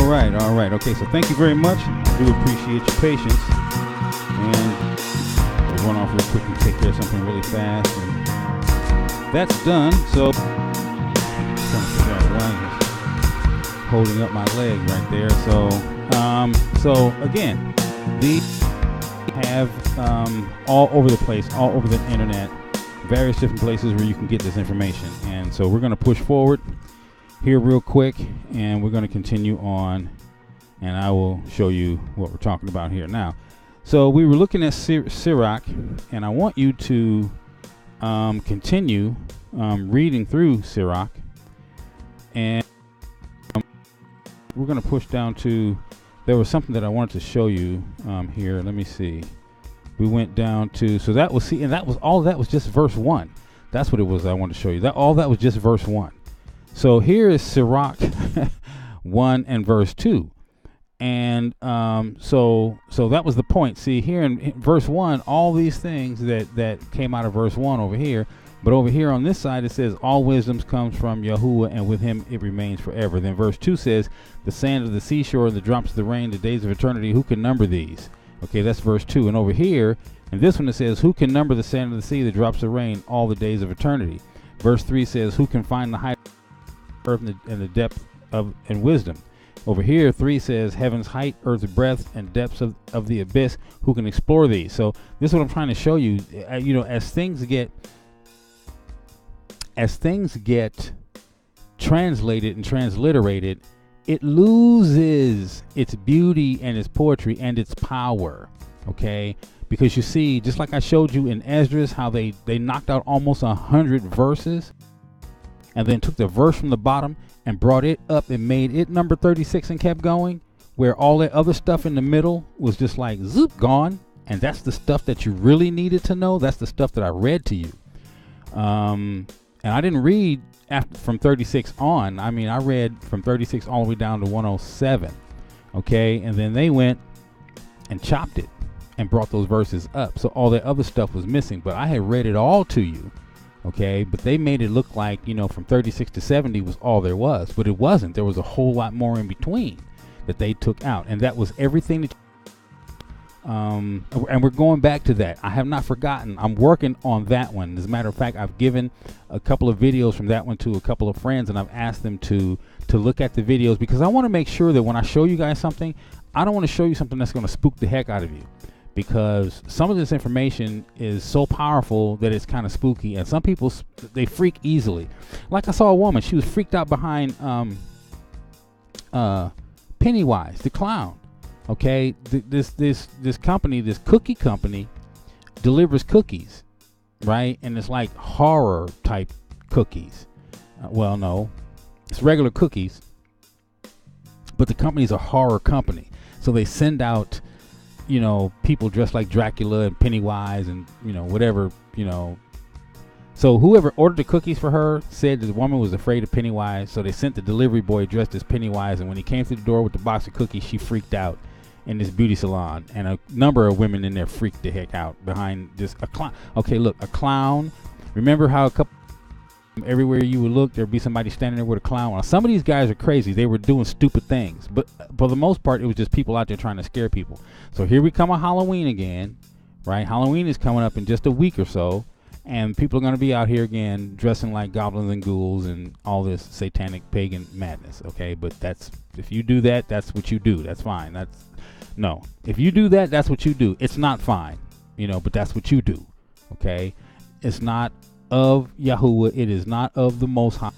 All right. Okay, so thank you very much. I do appreciate your patience. And we'll run off real quick and take care of something really fast. And that's done. So, trying to figure out why it's holding up my leg right there. So again, these have all over the place, all over the internet, various different places where you can get this information. And so we're going to push forward here real quick, and we're going to continue on, and I will show you what we're talking about here now. So we were looking at Sirach, and I want you to continue reading through Sirach, and we're going to push down to, there was something that I wanted to show you here. Let me see. We went down to, so that was, see, and that was, all that was just verse 1. That's what it was I wanted to show you. That all that was just verse 1. So here is Sirach 1 and verse 2. And so that was the point. See, here in verse 1, all these things that came out of verse 1 over here, but over here on this side it says all wisdom comes from Yahuwah, and with him it remains forever. Then verse 2 says the sand of the seashore and the drops of the rain, the days of eternity, who can number these? Okay, that's verse 2. And over here in this one it says, who can number the sand of the sea, the drops of rain, all the days of eternity? Verse 3 says, who can find the height earth and the depth of and wisdom? Over here 3 says heaven's height, earth's breadth, and depths of the abyss, who can explore these? So this is what I'm trying to show you. You know, as things get translated and transliterated, it loses its beauty and its poetry and its power. Okay, because you see, just like I showed you in Esdras, how they knocked out almost 100 verses, and then took the verse from the bottom and brought it up and made it number 36 and kept going, where all that other stuff in the middle was just like zoop, gone. And that's the stuff that you really needed to know. That's the stuff that I read to you. And I didn't read from 36 on. I mean, I read from 36 all the way down to 107. Okay, and then they went and chopped it and brought those verses up. So all that other stuff was missing, but I had read it all to you. Okay, but they made it look like, you know, from 36 to 70 was all there was, but it wasn't. There was a whole lot more in between that they took out, and that was everything that and we're going back to that. I have not forgotten. I'm working on that one. As a matter of fact, I've given a couple of videos from that one to a couple of friends, and I've asked them to look at the videos, because I want to make sure that when I show you guys something, I don't want to show you something that's going to spook the heck out of you. Because some of this information is so powerful that it's kind of spooky, and some people, they freak easily. Like I saw a woman, she was freaked out behind Pennywise the clown. Okay, this company, this cookie company, delivers cookies, right? And it's like horror type cookies. Well, no, it's regular cookies, but the company's a horror company, so they send out, you know, people dressed like Dracula and Pennywise and, you know, whatever, you know. So whoever ordered the cookies for her said that the woman was afraid of Pennywise, so they sent the delivery boy dressed as Pennywise, and when he came through the door with the box of cookies, she freaked out in this beauty salon, and a number of women in there freaked the heck out behind this, a clown. Okay, look, a clown. Remember how a couple, everywhere you would look, there'd be somebody standing there with a clown. Well, some of these guys are crazy. They were doing stupid things, but for the most part, it was just people out there trying to scare people. So here we come on Halloween again, right? Halloween is coming up in just a week or so, and people are going to be out here again dressing like goblins and ghouls and all this satanic pagan madness. Okay, but that's, if you do that, that's what you do. That's fine. That's, no, if you do that, that's what you do. It's not fine, you know, but that's what you do. Okay, it's not of Yahuwah. It is not of the Most High.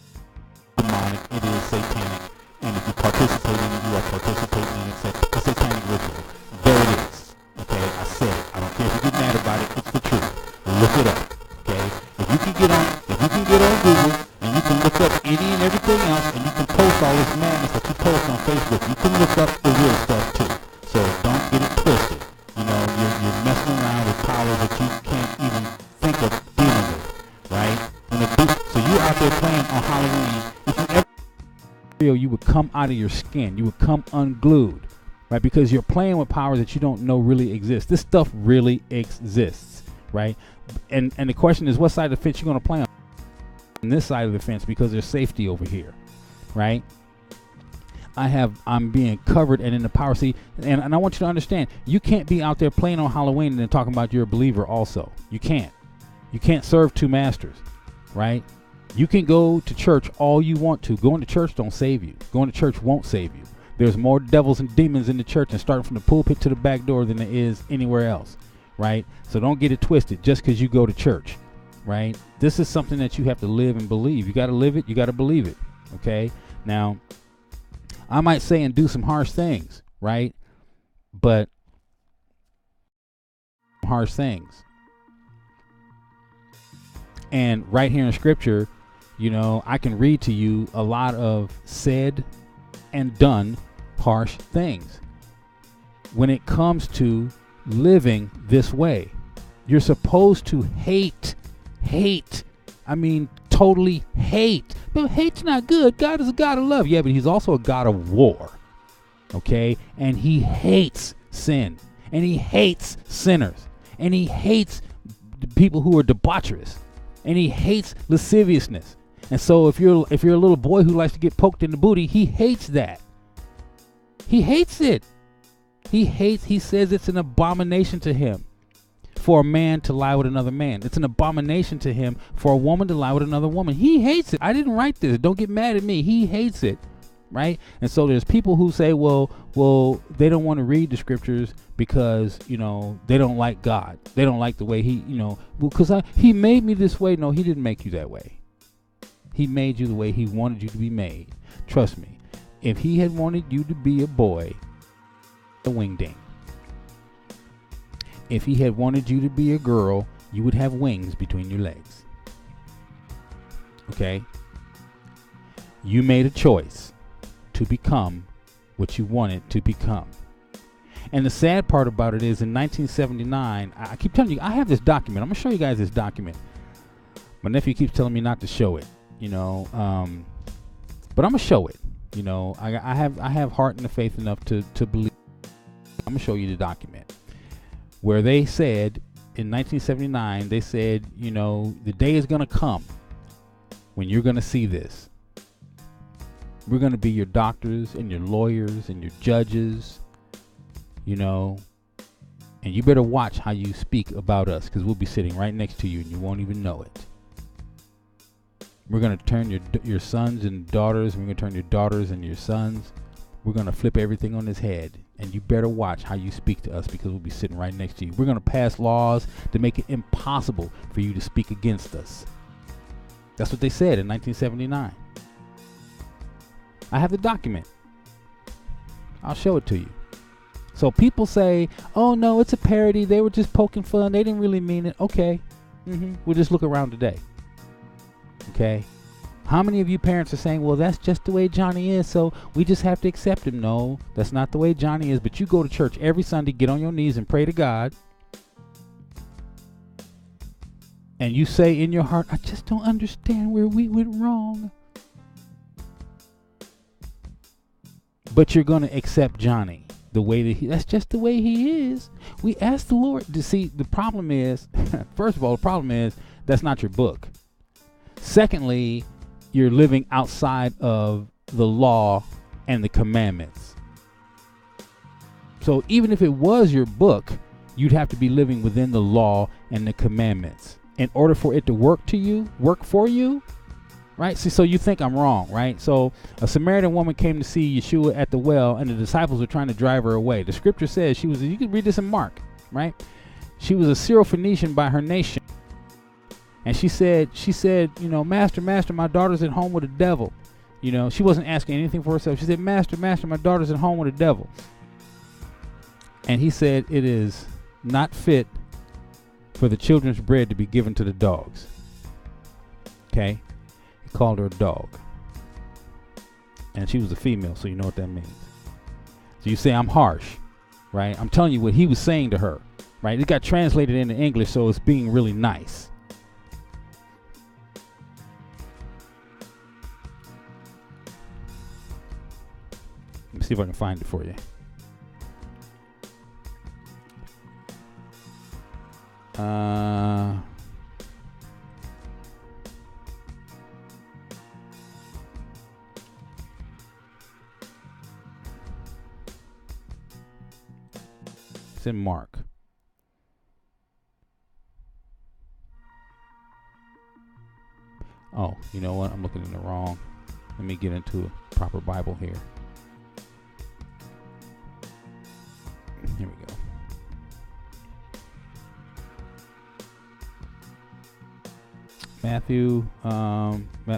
Demonic. It is satanic, and if you participate in it, you are participating in a satanic ritual. There it is. Okay, I said it. I don't care if you get mad about it. It's the truth. Look it up. Okay, if you can get on Google and you can look up any and everything else, and you can post all this madness that you post on Facebook, you can look up the real stuff too. So don't get it twisted. You know, you're messing around with powers that you can't even think of dealing with, right? So you're out there playing on Halloween. If you ever feel, you would come out of your skin. You would come unglued, right? Because you're playing with powers that you don't know really exist. This stuff really exists, right? And the question is, what side of the fence you're going to play on this side of the fence, because there's safety over here, right? I'm being covered and in the power. See, and I want you to understand, you can't be out there playing on Halloween and then talking about you're a believer also. You can't serve two masters, right? You can go to church all you want to. Going to church don't save you. Going to church won't save you. There's more devils and demons in the church, and starting from the pulpit to the back door, than there is anywhere else, right? So don't get it twisted just because you go to church, right? This is something that you have to live and believe. You got to live it. You got to believe it, okay? Now, I might say and do some harsh things, right? But harsh things. And right here in Scripture, you know, I can read to you a lot of said and done harsh things. When it comes to living this way, you're supposed to hate. I mean, totally hate. But hate's not good. God is a God of love. Yeah, but he's also a God of war. Okay? And he hates sin. And he hates sinners. And he hates people who are debaucherous. And he hates lasciviousness. And so if you're a little boy who likes to get poked in the booty, he hates that. He hates it. He says it's an abomination to him for a man to lie with another man. It's an abomination to him for a woman to lie with another woman. He hates it. I didn't write this. Don't get mad at me. He hates it. Right? And so there's people who say, well, they don't want to read the scriptures because, you know, they don't like God. They don't like the way he, you know, because he made me this way. No, he didn't make you that way. He made you the way he wanted you to be made. Trust me. If he had wanted you to be a boy, a wingding. If he had wanted you to be a girl, you would have wings between your legs. Okay? You made a choice to become what you wanted to become. And the sad part about it is in 1979, I keep telling you, I have this document. I'm going to show you guys this document. My nephew keeps telling me not to show it, you know, but I'm going to show it. You know, I have heart and the faith enough to believe. I'm going to show you the document where they said in 1979, they said, you know, the day is going to come when you're going to see this. We're going to be your doctors and your lawyers and your judges, you know, and you better watch how you speak about us because we'll be sitting right next to you and you won't even know it. We're going to turn your sons and daughters, we're going to turn your daughters and your sons. We're going to flip everything on his head. And you better watch how you speak to us because we'll be sitting right next to you. We're going to pass laws to make it impossible for you to speak against us. That's what they said in 1979. I have the document. I'll show it to you. So people say, oh no, it's a parody. They were just poking fun. They didn't really mean it. Okay. We'll just look around today. Okay. How many of you parents are saying, well, that's just the way Johnny is, so we just have to accept him? No, that's not the way Johnny is. But you go to church every Sunday, get on your knees and pray to God. And you say in your heart, I just don't understand where we went wrong. But you're going to accept Johnny the way that that's just the way he is. We ask the Lord to see. The problem is, first of all, the problem is that's not your book. Secondly, you're living outside of the law and the commandments. So even if it was your book, you'd have to be living within the law and the commandments in order for it to work for you, right? See, so you think I'm wrong, right? So a Samaritan woman came to see Yeshua at the well, and the disciples were trying to drive her away. The scripture says you can read this in Mark, right? She was a Syrophoenician by her nation. And she said, you know, Master, my daughter's at home with a devil. You know, she wasn't asking anything for herself. She said, Master, my daughter's at home with a devil. And he said, it is not fit for the children's bread to be given to the dogs. Okay? He called her a dog. And she was a female, so you know what that means. So you say I'm harsh, right? I'm telling you what he was saying to her, right? It got translated into English, so it's being really nice. Let me see if I can find it for you. in Mark. Oh, you know what? I'm looking in the wrong. Let me get into a proper Bible here. Here we go. Matthew,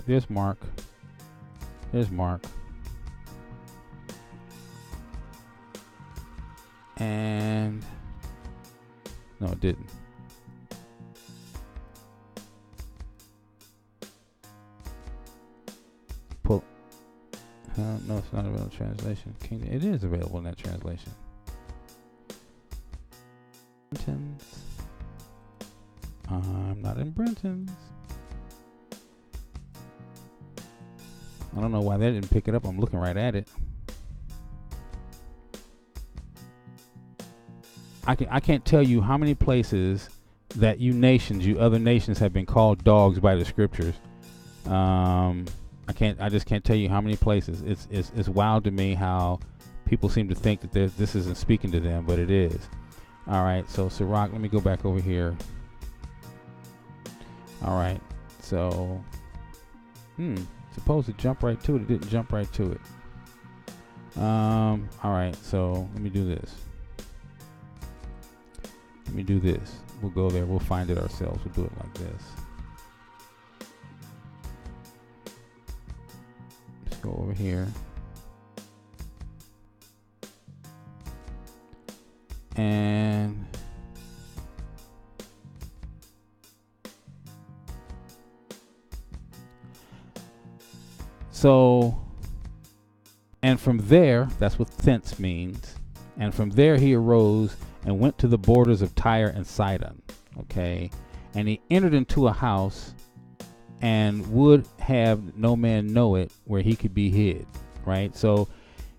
there's Mark. There's Mark. And no, it didn't. Pull. No, it's not available in translation. It is available in that translation. Brenton's. I'm not in Brenton's. I don't know why they didn't pick it up. I'm looking right at it. I can't tell you how many places that you other nations have been called dogs by the scriptures. I just can't tell you how many places. It's wild to me how people seem to think that this isn't speaking to them, but it is. All right, so Sirach, let me go back over here. All right, so supposed to jump right to it. It didn't jump right to it. All right, so let me do this. We'll go there. We'll find it ourselves. We'll do it like this. Let's go over here. And so, and from there, that's what thence means. And from there he arose and went to the borders of Tyre and Sidon. Okay. And he entered into a house and would have no man know it, where he could be hid. Right. So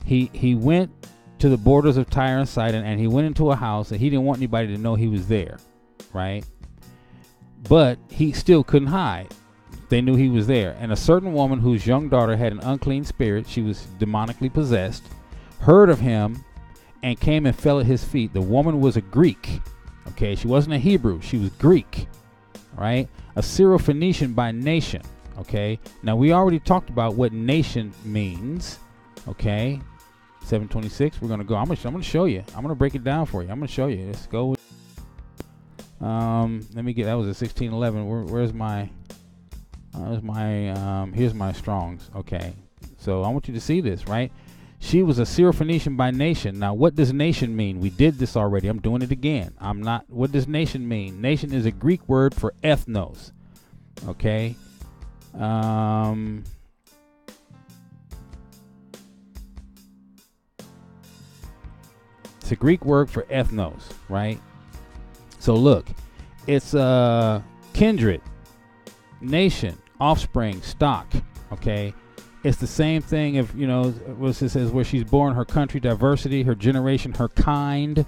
he went to the borders of Tyre and Sidon, and he went into a house, and he didn't want anybody to know he was there. Right. But he still couldn't hide. They knew he was there. And a certain woman whose young daughter had an unclean spirit, she was demonically possessed, heard of him and came and fell at his feet. The woman was a Greek. Okay, she wasn't a Hebrew. She was Greek. Right? A Syrophoenician by nation. Okay. Now we already talked about what nation means. Okay. 726. We're gonna go. I'm gonna show you. I'm gonna break it down for you. I'm gonna show you. Let's go. Let me get. That was a 1611. Where's my? Here's my Strongs. Okay. So I want you to see this. Right. She was a Syrophoenician by nation. Now, what does nation mean? We did this already. I'm doing it again. What does nation mean? Nation is a Greek word for ethnos. Okay. It's a Greek word for ethnos, right? So look, it's kindred, nation, offspring, stock. Okay. It's the same thing if, what it says, where she's born, her country, diversity, her generation, her kind,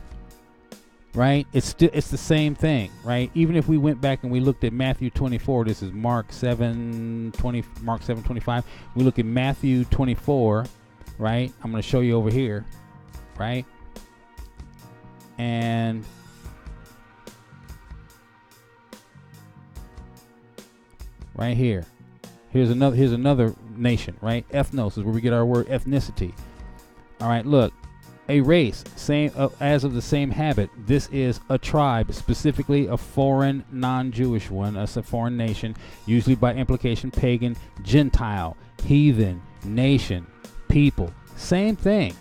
right? It's the same thing, right? Even if we went back and we looked at Matthew 24, this is Mark 7:25. We look at Matthew 24, right? I'm going to show you over here, right? And right here. Here's another nation, right? Ethnos is where we get our word ethnicity. All right, look, a race, same as of the same habit. This is a tribe, specifically a foreign, non-Jewish one. That's a foreign nation, usually by implication, pagan, Gentile, heathen, nation, people. Same thing,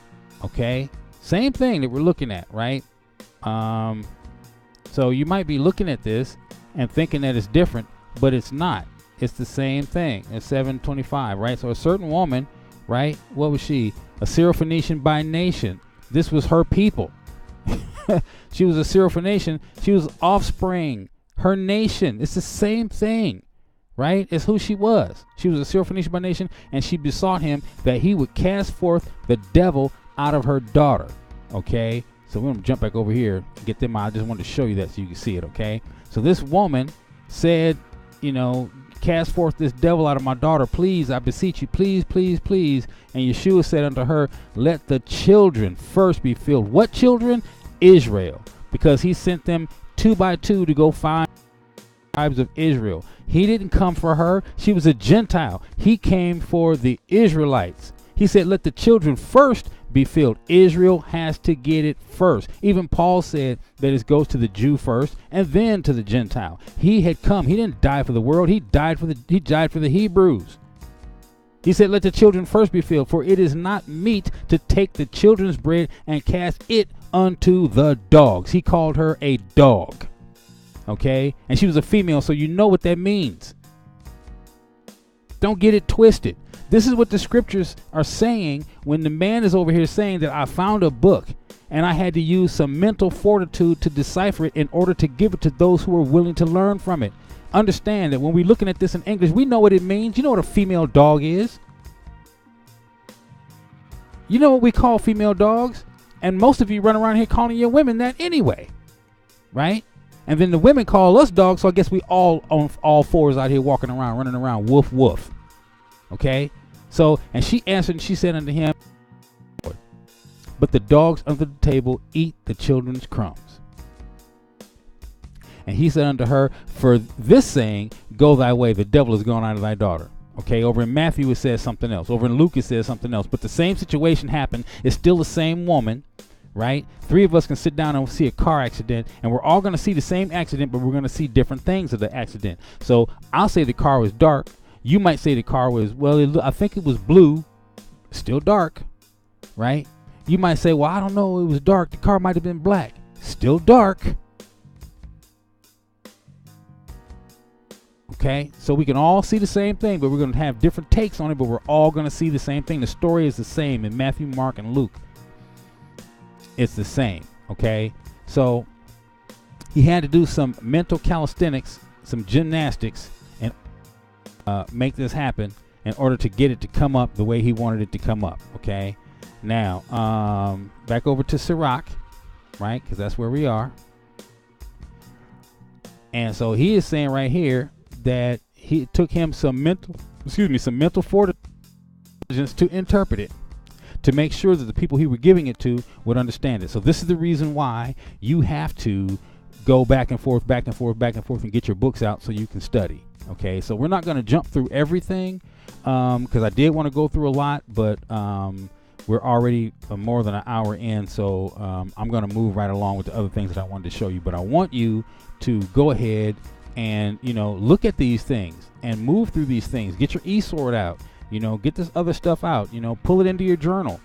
okay? Same thing that we're looking at, right? So you might be looking at this and thinking that it's different, but it's not. It's the same thing. It's 725, right? So a certain woman, right? What was she? A Syrophoenician by nation. This was her people. She was a Syrophoenician. She was offspring. Her nation. It's the same thing, right? It's who she was. She was a Syrophoenician by nation, and she besought him that he would cast forth the devil out of her daughter. Okay? So we're going to jump back over here and get them out. I just wanted to show you that so you can see it, okay? So this woman said, cast forth this devil out of my daughter, please, I beseech you, please, please, please. And Yeshua said unto her, let the children first be filled. What children? Israel, because he sent them 2 by 2 to go find tribes of Israel. He didn't come for her. She was a Gentile. He came for the Israelites. He said, let the children first be filled. Israel has to get it first. Even Paul said that it goes to the Jew first and then to the Gentile. He had come. He didn't die for the world. He died for the Hebrews. He said, let the children first be filled, for it is not meet to take the children's bread and cast it unto the dogs. He called her a dog. Okay? And she was a female, so you know what that means. Don't get it twisted. This is what the scriptures are saying when the man is over here saying that I found a book and I had to use some mental fortitude to decipher it in order to give it to those who are willing to learn from it. Understand that when we're looking at this in English, we know what it means. You know what a female dog is. You know what we call female dogs? And most of you run around here calling your women that anyway. Right? And then the women call us dogs, so I guess we all on all fours out here walking around, running around, woof, woof. Okay? So, and she answered and she said unto him, but the dogs under the table eat the children's crumbs. And he said unto her, for this saying, go thy way, the devil is gone out of thy daughter. Okay, over in Matthew it says something else. Over in Luke it says something else. But the same situation happened. It's still the same woman, right? 3 of us can sit down and see a car accident, and we're all going to see the same accident, but we're going to see different things of the accident. So I'll say the car was dark. You might say the car was, well, I think it was blue, still dark, right? You might say, well, I don't know, it was dark. The car might have been black, still dark. Okay, so we can all see the same thing, but we're going to have different takes on it, but we're all going to see the same thing. The story is the same in Matthew, Mark, and Luke. It's the same, okay? So he had to do some mental calisthenics, some gymnastics, and make this happen in order to get it to come up the way he wanted it to come up, okay? Now, back over to Sirach, right? Because that's where we are. And so he is saying right here that he took him some mental fortitude to interpret it, to make sure that the people he were giving it to would understand it. So this is the reason why you have to go back and forth, and get your books out so you can study. Okay, so we're not going to jump through everything because I did want to go through a lot, but we're already more than an hour in, so I'm going to move right along with the other things that I wanted to show you. But I want you to go ahead and, look at these things and move through these things. Get your e-sword out. Get this other stuff out. Pull it into your journal.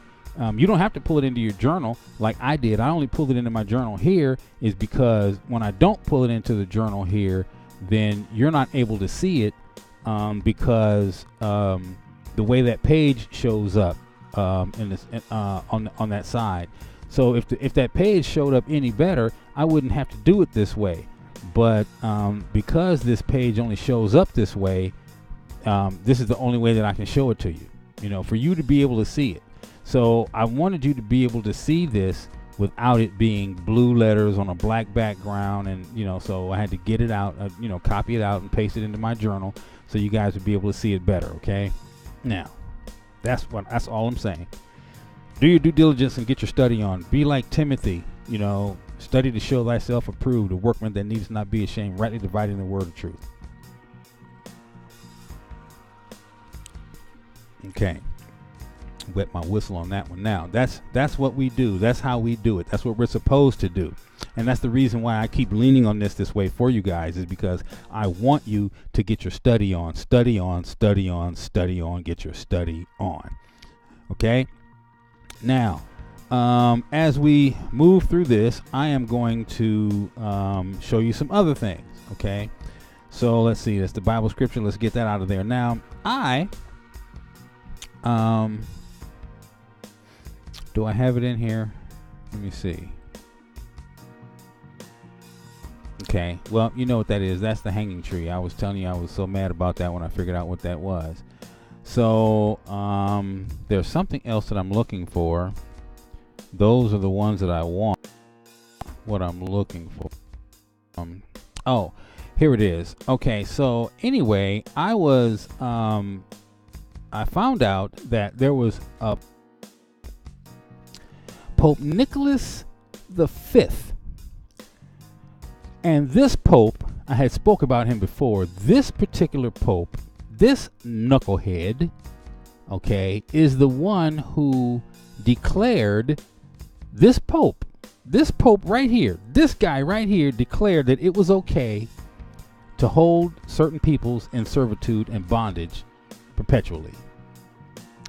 You don't have to pull it into your journal like I did. I only pulled it into my journal here is because when I don't pull it into the journal here, then you're not able to see it because the way that page shows up in this on that side. So if that page showed up any better, I wouldn't have to do it this way. But because this page only shows up this way, this is the only way that I can show it to you, for you to be able to see it. So I wanted you to be able to see this without it being blue letters on a black background. And, so I had to get it out, copy it out and paste it into my journal so you guys would be able to see it better. Okay. Now that's all I'm saying. Do your due diligence and get your study on. Be like Timothy, study to show thyself approved, a workman that needs not be ashamed, rightly dividing the word of truth. Okay. Wet my whistle on that one. Now that's what we do. That's how we do it. That's what we're supposed to do. And that's the reason why I keep leaning on this way for you guys, is because I want you to get your study on, get your study on. Okay. Now, as we move through this, I am going to show you some other things. Okay. So let's see. That's the Bible scripture. Let's get that out of there. Now, do I have it in here? Let me see. Okay, well, you know what that is. That's the hanging tree. I was telling you I was so mad about that when I figured out what that was. So there's something else that I'm looking for. Those are the ones that I want. What I'm looking for. Oh, here it is. Okay, so anyway, I found out that there was a Pope Nicholas V. And this Pope, I had spoke about him before. This particular Pope, this knucklehead, okay, is the one who declared this Pope right here, this guy right here declared that it was okay to hold certain peoples in servitude and bondage perpetually,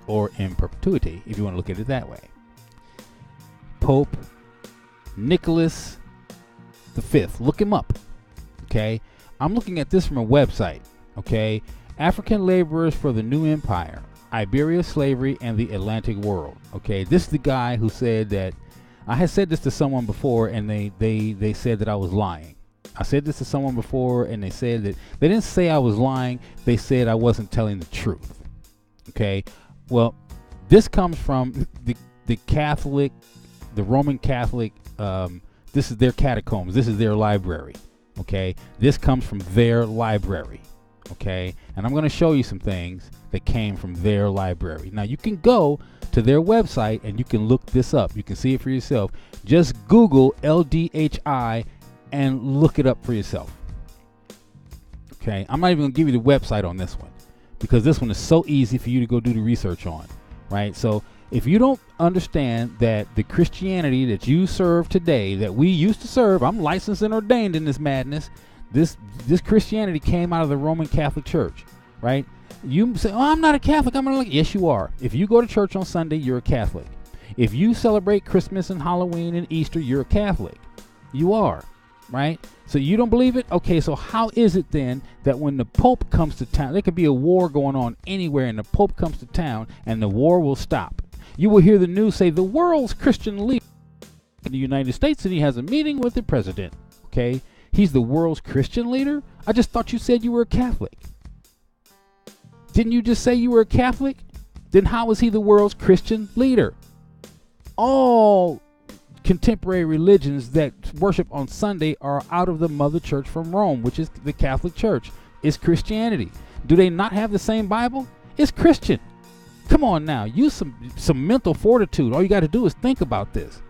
or in perpetuity, if you want to look at it that way. Pope Nicholas V. Look him up. Okay, I'm looking at this from a website. Okay, African laborers for the new empire, Iberia slavery, and the Atlantic world. Okay, this is the guy who said that I had said this to someone before, and they said that I was lying. I said this to someone before, and they said that they didn't say I was lying. They said I wasn't telling the truth. Okay, well, this comes from the Catholic, the Roman Catholic. This is their catacombs. This is their library. Okay, this comes from their library. Okay, and I'm going to show you some things that came from their library. Now you can go to their website and you can look this up. You can see it for yourself. Just Google LDHI and look it up for yourself. Okay, I'm not even going to give you the website on this one, because this one is so easy for you to go do the research on, right? So if you don't understand that the Christianity that you serve today, that we used to serve, I'm licensed and ordained in this madness. This Christianity came out of the Roman Catholic Church, right? You say, oh, I'm not a Catholic. I'm not. Yes, you are. If you go to church on Sunday, you're a Catholic. If you celebrate Christmas and Halloween and Easter, you're a Catholic. You are, right? So you don't believe it? Okay, so how is it then that when the Pope comes to town, there could be a war going on anywhere, and the Pope comes to town and the war will stop? You will hear the news say the world's Christian leader in the United States, and he has a meeting with the president. Okay, he's the world's Christian leader? I just thought you said you were a Catholic. Didn't you just say you were a Catholic? Then how is he the world's Christian leader? All contemporary religions that worship on Sunday are out of the mother church from Rome, which is the Catholic Church. It's Christianity. Do they not have the same Bible? It's Christian. Come on now, use some mental fortitude. All you got to do is think about this.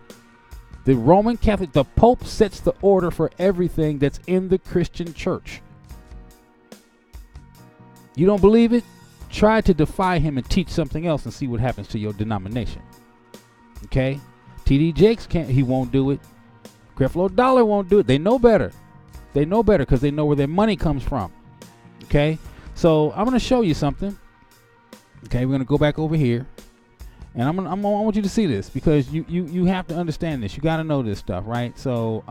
The Roman Catholic, the Pope sets the order for everything that's in the Christian church. You don't believe it? Try to defy him and teach something else and see what happens to your denomination. Okay? TD Jakes can't, he won't do it. Creflo Dollar won't do it. They know better. They know better because they know where their money comes from. Okay? So I'm going to show you something. Okay, we're going to go back over here. And I want you to see this, because you have to understand this. You got to know this stuff, right? So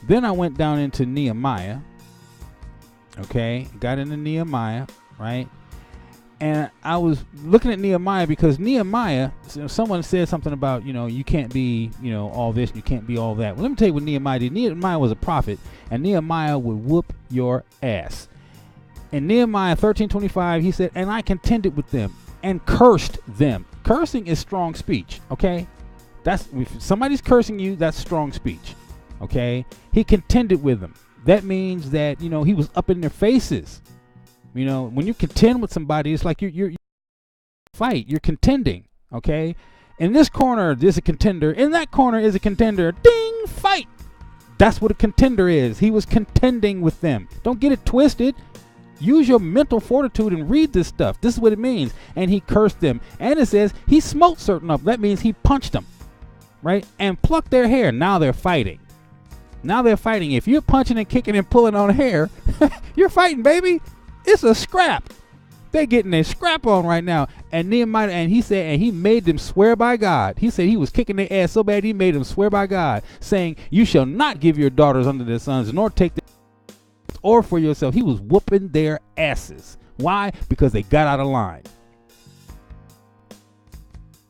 then I went down into Nehemiah. Okay, got into Nehemiah, right? And I was looking at Nehemiah because Nehemiah, someone said something about, you can't be, all this, and you can't be all that. Well, let me tell you what Nehemiah did. Nehemiah was a prophet, and Nehemiah would whoop your ass. In Nehemiah 13:25, he said, and I contended with them and cursed them. Cursing is strong speech, okay? That's, if somebody's cursing you, that's strong speech, okay? He contended with them. That means that, he was up in their faces. When you contend with somebody, it's like you're fight. You're contending, okay? In this corner, there's a contender. In that corner is a contender. Ding, fight. That's what a contender is. He was contending with them. Don't get it twisted. Use your mental fortitude and read this stuff. This is what it means. And he cursed them. And it says he smote certain of them. That means he punched them, right? And plucked their hair. Now they're fighting. Now they're fighting. If you're punching and kicking and pulling on hair, you're fighting, baby. It's a scrap. They're getting their scrap on right now. And Nehemiah, and he said, and he made them swear by God. He said he was kicking their ass so bad he made them swear by God, saying, you shall not give your daughters unto their sons, nor take them or for yourself. He was whooping their asses. Why? Because they got out of line.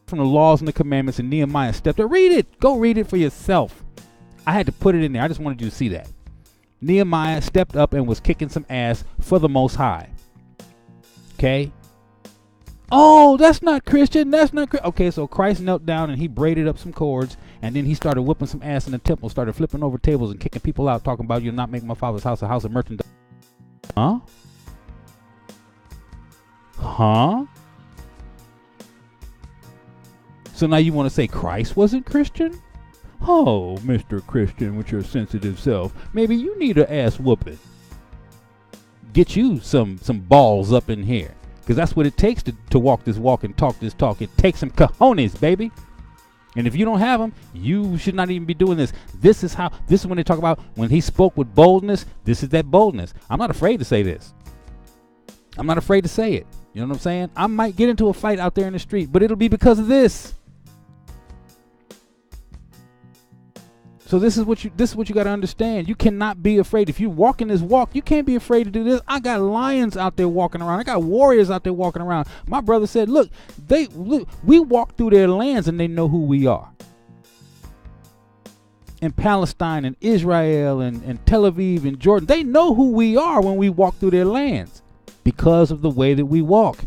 From the laws and the commandments, and Nehemiah stepped up. Read it. Go read it for yourself. I had to put it in there. I just wanted you to see that. Nehemiah stepped up and was kicking some ass for the Most High. Okay? Oh, that's not Christian. That's not Christian. Okay, so Christ knelt down and he braided up some cords, and then he started whooping some ass in the temple, started flipping over tables and kicking people out, talking about, you'll not make my father's house a house of merchandise. Huh? Huh? So now you want to say Christ wasn't Christian? Oh, Mr. Christian with your sensitive self, maybe you need an ass whooping. Get you some balls up in here. Because that's what it takes to walk this walk and talk this talk. It takes some cojones, baby. And if you don't have them, you should not even be doing this. This is when they talk about when he spoke with boldness. This is that boldness. I'm not afraid to say this. I'm not afraid to say it. You know what I'm saying? I might get into a fight out there in the street, but it'll be because of this. So this is what you got to understand. You cannot be afraid. If you walk in this walk, you can't be afraid to do this. I got lions out there walking around. I got warriors out there walking around. My brother said, look, we walk through their lands and they know who we are. In Palestine and Israel and Tel Aviv and Jordan, they know who we are when we walk through their lands because of the way that we walk.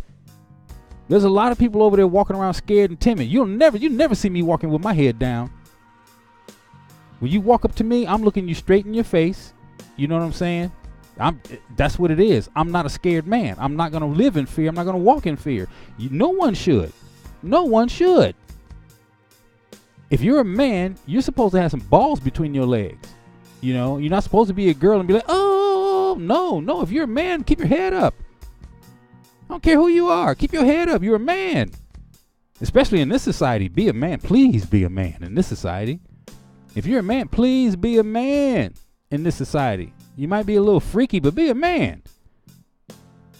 There's a lot of people over there walking around scared and timid. You never see me walking with my head down. When you walk up to me, I'm looking you straight in your face. You know what I'm saying? That's what it is. I'm not a scared man. I'm not going to live in fear. I'm not going to walk in fear. No one should. No one should. If you're a man, you're supposed to have some balls between your legs. You know, you're not supposed to be a girl and be like, oh, no. If you're a man, keep your head up. I don't care who you are. Keep your head up. You're a man. Especially in this society. Be a man. Please be a man in this society. If you're a man, please be a man in this society. You might be a little freaky, but be a man.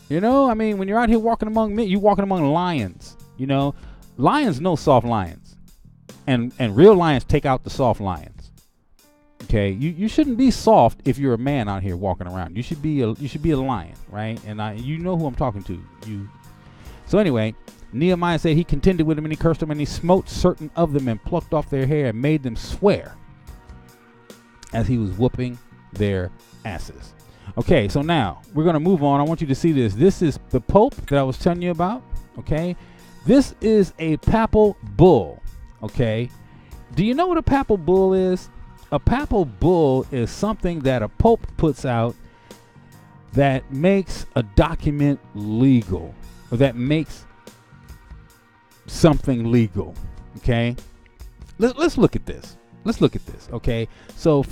You know, I mean, when you're out here walking among men, you're walking among lions. You know, lions know soft lions. And real lions take out the soft lions. Okay, you shouldn't be soft if you're a man out here walking around. You should be a lion, right? And you know who I'm talking to. So anyway, Nehemiah said he contended with them and he cursed them and he smote certain of them and plucked off their hair and made them swear as he was whooping their asses. Okay, so now we're going to move on. I want you to see this. This is the Pope that I was telling you about. Okay, this is a Papal Bull. Okay, do you know what a Papal Bull is? A Papal Bull is something that a Pope puts out that makes a document legal, or that makes something legal. Okay, let's look at this. Okay, so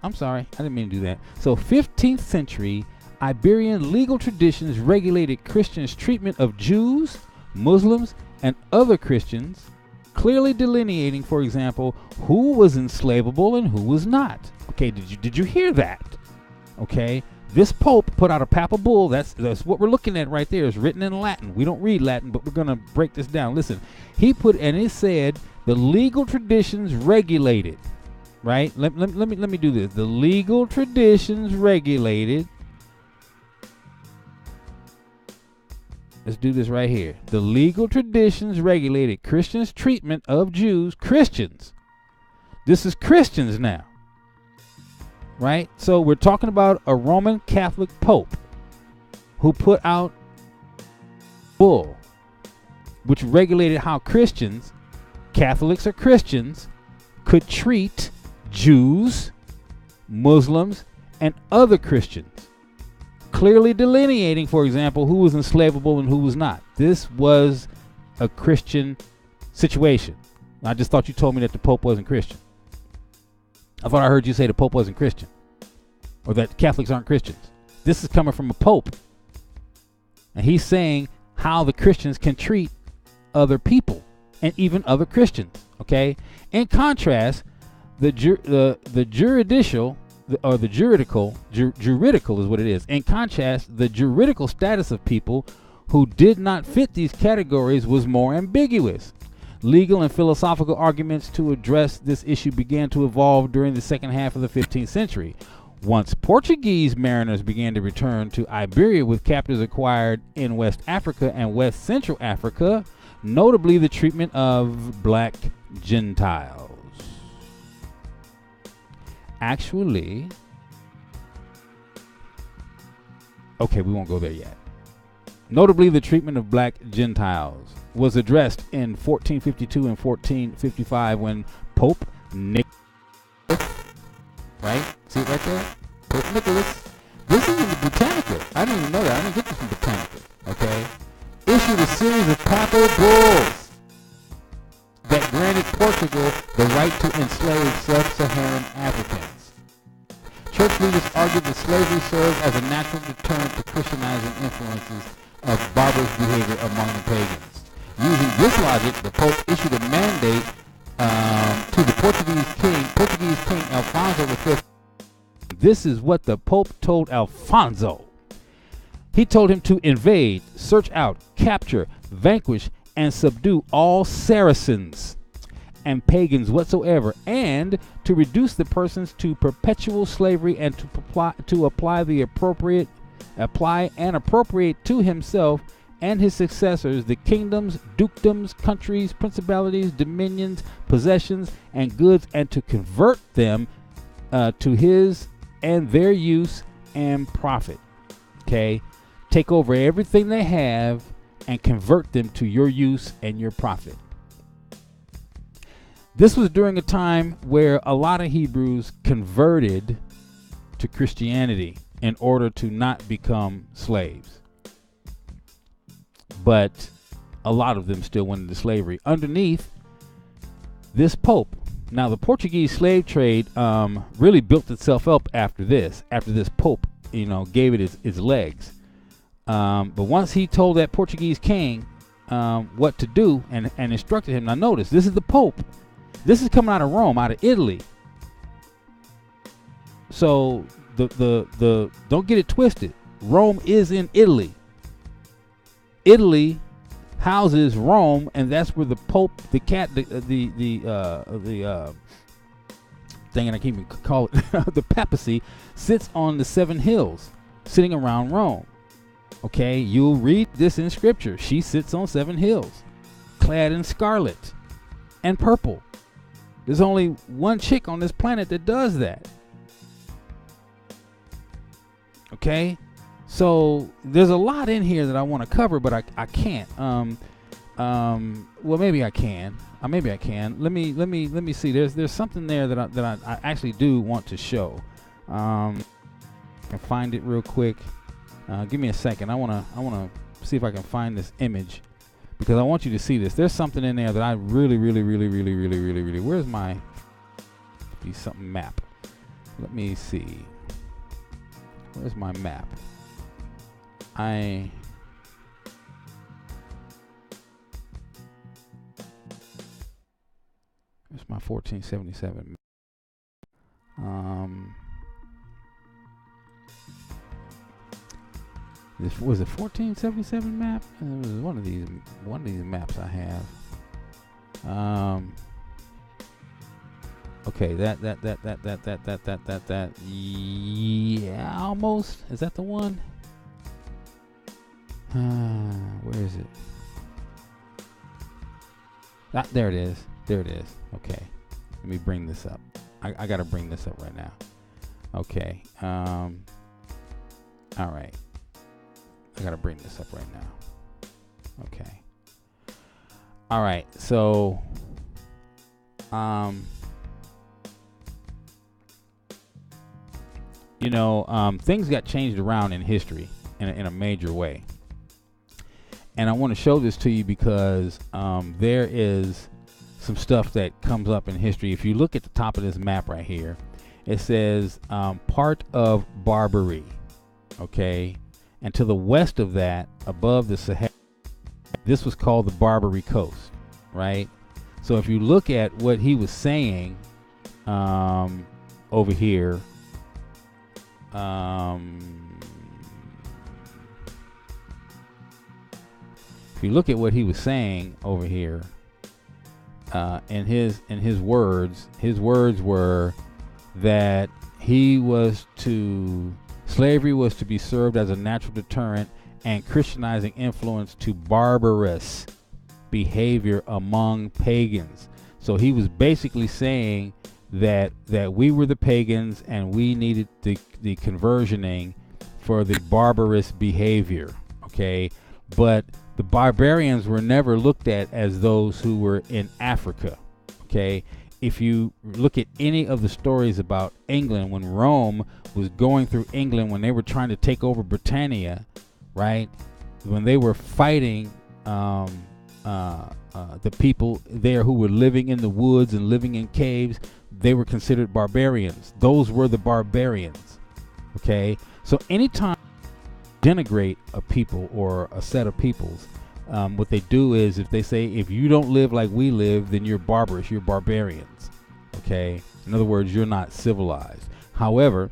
I'm sorry, I didn't mean to do that. So 15th century Iberian legal traditions regulated Christians' treatment of Jews, Muslims, and other Christians, clearly delineating, for example, who was enslavable and who was not. Okay, did you hear that? Okay, this Pope put out a Papal Bull. That's what we're looking at right there. It's written in Latin. We don't read Latin, but we're gonna break this down. Listen, it said the legal traditions regulated, right? Let me do this. The legal traditions regulated. Let's do this right here. The legal traditions regulated Christians' treatment of Jews. Christians. This is Christians now. Right? So we're talking about a Roman Catholic Pope who put out bull, which regulated how Christians, Catholics or Christians, could treat Jews, Muslims, and other Christians, clearly delineating, for example, who was enslavable and who was not. This was a Christian situation. I just thought you told me that the Pope wasn't Christian. I thought I heard you say the Pope wasn't Christian, or that Catholics aren't Christians. This is coming from a Pope, and he's saying how the Christians can treat other people and even other Christians. Okay. In contrast, the juridical is what it is. In contrast, the juridical status of people who did not fit these categories was more ambiguous. Legal and philosophical arguments to address this issue began to evolve during the second half of the 15th century. Once Portuguese mariners began to return to Iberia with captives acquired in West Africa and West Central Africa, notably the treatment of black Gentiles. Actually, okay, we won't go there yet. Notably, the treatment of black Gentiles was addressed in 1452 and 1455 when Pope Nicholas, right? See it right there? Pope Nicholas. This is in the Britannica. I didn't even know that. I didn't get this from Britannica. Okay? Issued a series of papal bulls that granted Portugal the right to enslave sub-Saharan Africans. Church leaders argued that slavery served as a natural deterrent to Christianizing influences of barbarous behavior among the pagans. Using this logic, the Pope issued a mandate to the Portuguese King Alfonso V. This is what the Pope told Alfonso. He told him to invade, search out, capture, vanquish, and subdue all Saracens and pagans whatsoever, and to reduce the persons to perpetual slavery, and to apply and appropriate to himself and his successors the kingdoms, dukedoms, countries, principalities, dominions, possessions, and goods, and to convert them to his and their use and profit. Okay? Take over everything they have and convert them to your use and your profit. This was during a time where a lot of Hebrews converted to Christianity in order to not become slaves. But a lot of them still went into slavery underneath this Pope. Now, the Portuguese slave trade really built itself up after this Pope, gave it its legs. But once he told that Portuguese king what to do and instructed him. Now notice, this is the Pope. This is coming out of Rome, out of Italy. So the don't get it twisted. Rome is in Italy. Italy houses Rome, and that's where the Pope, the thing, and I can't even call it the papacy, sits on the 7 hills, sitting around Rome. Okay, you'll read this in scripture. She sits on 7 hills, clad in scarlet and purple. There's only one chick on this planet that does that. Okay, so there's a lot in here that I want to cover, but I can't. Well, maybe I can. Maybe I can. Let me see. There's something there that I actually do want to show. I can find it real quick. Give me a second. I wanna see if I can find this image, because I want you to see this. There's something in there that I really. Where's my something map? Let me see. Where's my map? Where's my 1477? This was a 1477 map. It was one of these maps I have. Okay, that. Yeah, almost. Is that the one? Where is it? There it is. Okay, let me bring this up. I gotta bring this up right now. Okay. All right. I gotta bring this up right now. Okay. All right. So, things got changed around in history in a major way, and I want to show this to you because there is some stuff that comes up in history. If you look at the top of this map right here, it says part of Barbary. Okay. And to the west of that, above the Sahara, this was called the Barbary Coast, right? So if you look at what he was saying over here, if you look at what he was saying over here, in his words were that slavery was to be served as a natural deterrent and Christianizing influence to barbarous behavior among pagans. So he was basically saying that we were the pagans and we needed the conversioning for the barbarous behavior. Okay, but the barbarians were never looked at as those who were in Africa. Okay, if you look at any of the stories about England, when Rome was going through England, when they were trying to take over Britannia, right? When they were fighting the people there who were living in the woods and living in caves, they were considered barbarians. Those were the barbarians. Okay, so anytime you denigrate a people or a set of peoples, what they do is, if they say, if you don't live like we live, then you're barbarous, you're barbarians. Okay, in other words, you're not civilized. However,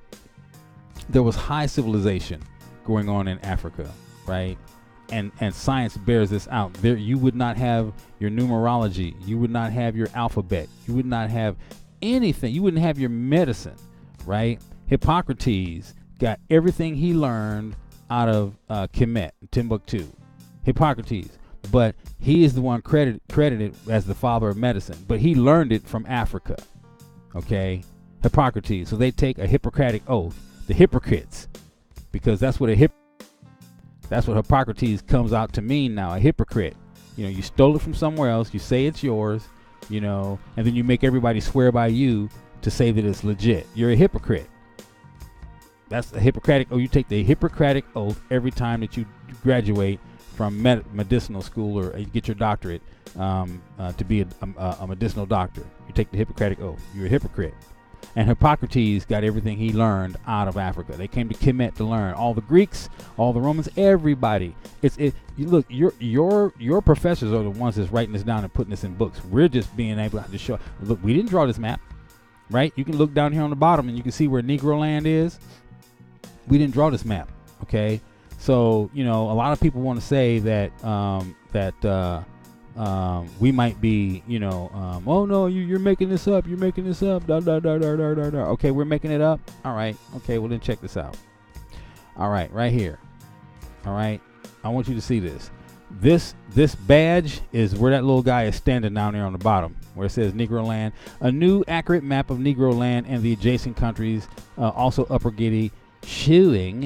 there was high civilization going on in Africa, right? And science bears this out. There, you would not have your numerology, you would not have your alphabet, you would not have anything, you wouldn't have your medicine, right? Hippocrates got everything he learned out of Kemet, Timbuktu. Hippocrates, but he is the one credited as the father of medicine, but he learned it from Africa. Okay, Hippocrates. So they take a Hippocratic oath, the hypocrites, because that's what Hippocrates comes out to mean now, a hypocrite. You know, you stole it from somewhere else, you say it's yours, you know, and then you make everybody swear by you to say that it's legit. You're a hypocrite. That's a Hippocratic. Oh, you take the Hippocratic oath every time that you graduate from medicinal school, or you get your doctorate to be a medicinal doctor. You take the Hippocratic oath. You're a hypocrite. And Hippocrates got everything he learned out of Africa. They came to Kemet to learn. All the Greeks, all the Romans, everybody. Look, your professors are the ones that's writing this down and putting this in books. We're just being able to show. Look, we didn't draw this map, right? You can look down here on the bottom and you can see where Negro land is. We didn't draw this map, okay? So, you know, a lot of people want to say that we might be, you know, oh no, you're making this up. You're making this up. Da, da, da, da, da, da, da. Okay, we're making it up. All right. Okay, well then check this out. All right, right here. All right, I want you to see this. This badge is where that little guy is standing down there on the bottom, where it says Negro Land. A new accurate map of Negro Land and the adjacent countries, also Upper Giddy, showing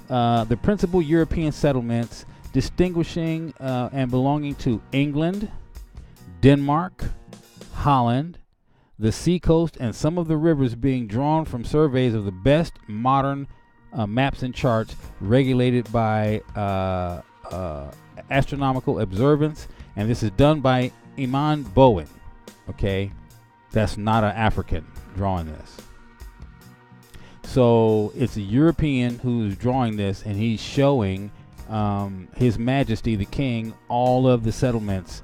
the principal European settlements distinguishing and belonging to England, Denmark, Holland, the seacoast, and some of the rivers being drawn from surveys of the best modern maps and charts regulated by astronomical observance. And this is done by Iman Bowen. Okay, that's not an African drawing this. So it's a European who's drawing this, and he's showing His Majesty the King all of the settlements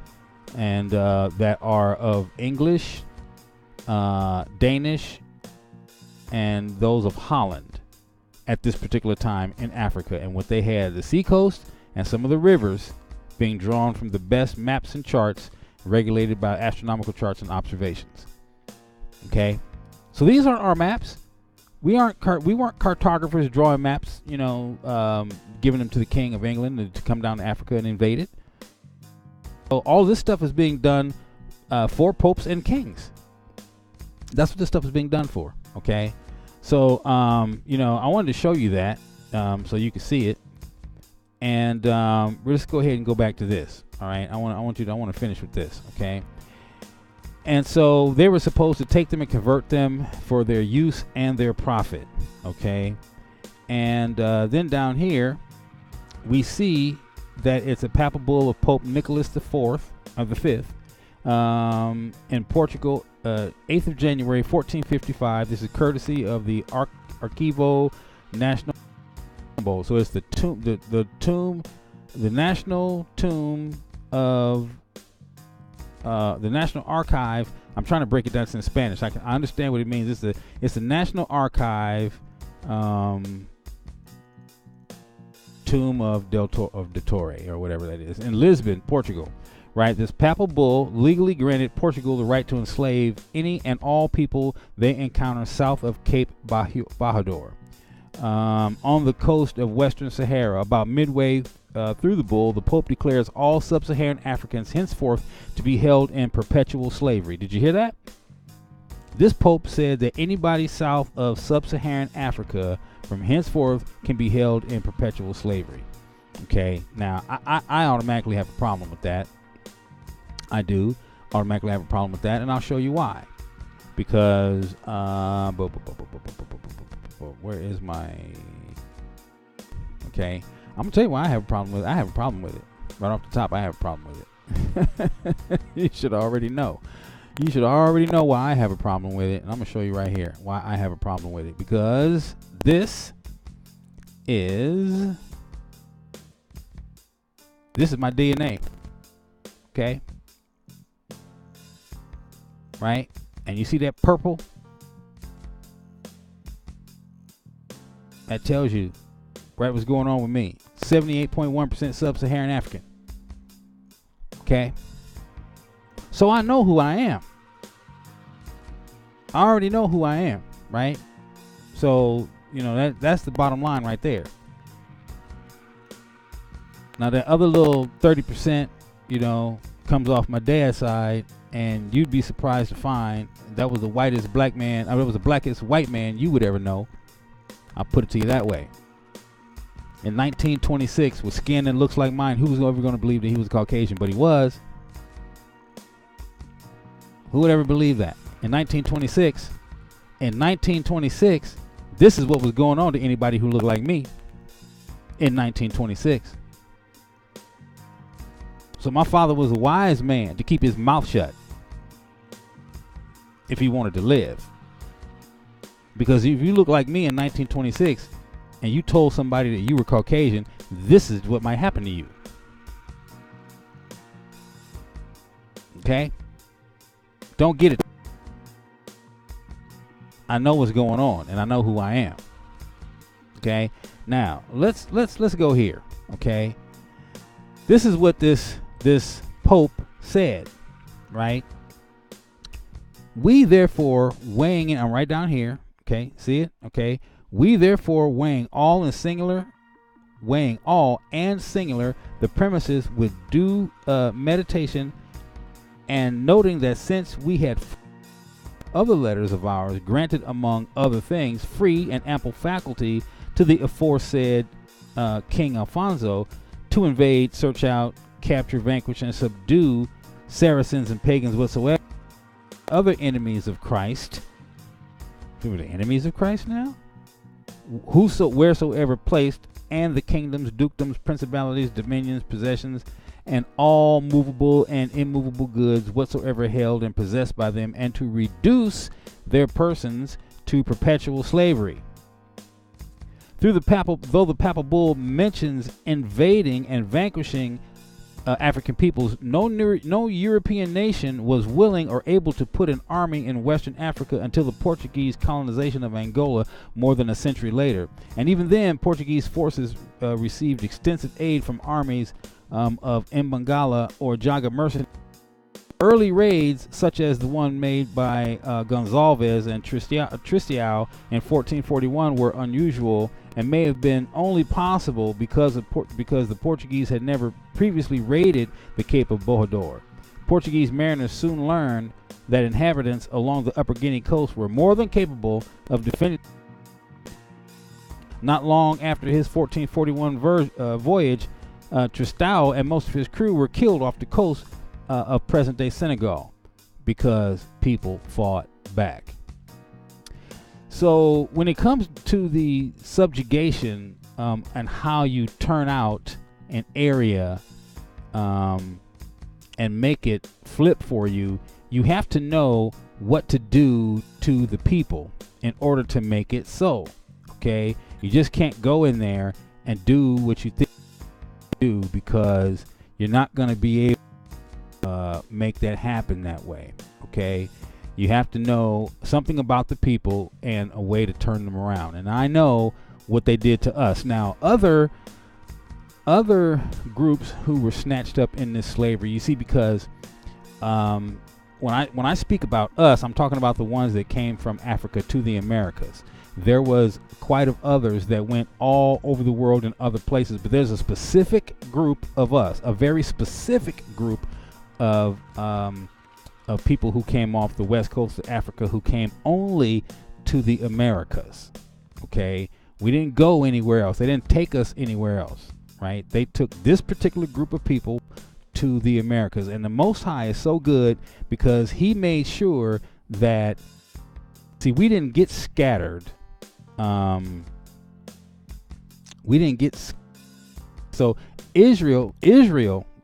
and that are of English, Danish, and those of Holland at this particular time in Africa, and what they had, the seacoast and some of the rivers being drawn from the best maps and charts regulated by astronomical charts and observations. Okay, so these aren't our maps. We weren't cartographers drawing maps, you know, giving them to the King of England to come down to Africa and invade it. So all this stuff is being done for popes and kings. That's what this stuff is being done for. Okay, so you know, I wanted to show you that so you can see it, and we'll just go ahead and go back to this. All right, I want to finish with this. Okay. And so they were supposed to take them and convert them for their use and their profit. Okay. And then down here, we see that it's a papal bull of Pope Nicholas IV of the Fifth in Portugal, 8th of January, 1455. This is courtesy of the Arquivo Nacional. So it's the tomb, the national tomb of the National Archive. I'm trying to break it down in Spanish. I understand what it means. It's the National Archive tomb of de Torre, or whatever that is, in Lisbon, Portugal. Right, this papal bull legally granted Portugal the right to enslave any and all people they encounter south of Cape Bajador, on the coast of Western Sahara. About midway through the bull, the Pope declares all sub-Saharan Africans henceforth to be held in perpetual slavery. Did you hear that? This Pope said that anybody south of sub-Saharan Africa from henceforth can be held in perpetual slavery. Okay, now I automatically have a problem with that. I do automatically have a problem with that, and I'll show you why. Because where is my... Okay, I'm gonna tell you why I have a problem with it. I have a problem with it. Right off the top, I have a problem with it. You should already know. You should already know why I have a problem with it. And I'm going to show you right here why I have a problem with it. Because this is my DNA. Okay? Right? And you see that purple? That tells you right what's going on with me. 78.1% sub-Saharan African. Okay? So I know who I am. I already know who I am, right? So, you know, that's the bottom line right there. Now, that other little 30%, you know, comes off my dad's side, and you'd be surprised to find that was the whitest black man, that was the blackest white man you would ever know. I'll put it to you that way. In 1926, with skin that looks like mine, who was ever going to believe that he was Caucasian? But he was. Who would ever believe that? In 1926, this is what was going on to anybody who looked like me in 1926. So my father was a wise man to keep his mouth shut if he wanted to live. Because if you look like me in 1926 and you told somebody that you were Caucasian, this is what might happen to you. Okay? Don't get it. I know what's going on, and I know who I am. Okay? Now, let's go here. Okay? This is what this Pope said, right? We therefore weighing in, I'm right down here. Okay, see it? Okay. We therefore weighing all and singular, the premises with due meditation, and noting that since we had other letters of ours granted among other things free and ample faculty to the aforesaid King Alfonso to invade, search out, capture, vanquish, and subdue Saracens and pagans whatsoever, other enemies of Christ. Who are the enemies of Christ now? Wheresoever placed, and the kingdoms, dukedoms, principalities, dominions, possessions, and all movable and immovable goods whatsoever held and possessed by them, and to reduce their persons to perpetual slavery. Though the Papal Bull mentions invading and vanquishing African peoples, no European nation was willing or able to put an army in Western Africa until the Portuguese colonization of Angola more than a century later. And even then, Portuguese forces received extensive aid from armies of Mbangala or Jaga mercenaries. Early raids, such as the one made by Gonzalves and Tristiao in 1441, were unusual and may have been only possible because the Portuguese had never previously raided the Cape of Bojador. Portuguese mariners soon learned that inhabitants along the Upper Guinea coast were more than capable of defending. Not long after his 1441 voyage, Tristiao and most of his crew were killed off the coast of present-day Senegal because people fought back. So when it comes to the subjugation and how you turn out an area and make it flip for you, you have to know what to do to the people in order to make it so. Okay, you just can't go in there and do what you think you do, because you're not going to be able make that happen that way. Okay, you have to know something about the people and a way to turn them around. And I know what they did to us. Now, other groups who were snatched up in this slavery, you see, because when I speak about us, I'm talking about the ones that came from Africa to the Americas. There was quite of others that went all over the world in other places, but there's a specific group of us, a very specific group of people who came off the west coast of Africa, who came only to the Americas. Okay, we didn't go anywhere else. They didn't take us anywhere else, right? They took this particular group of people to the Americas, and the Most High is so good because He made sure that, see, we didn't get scattered. So Israel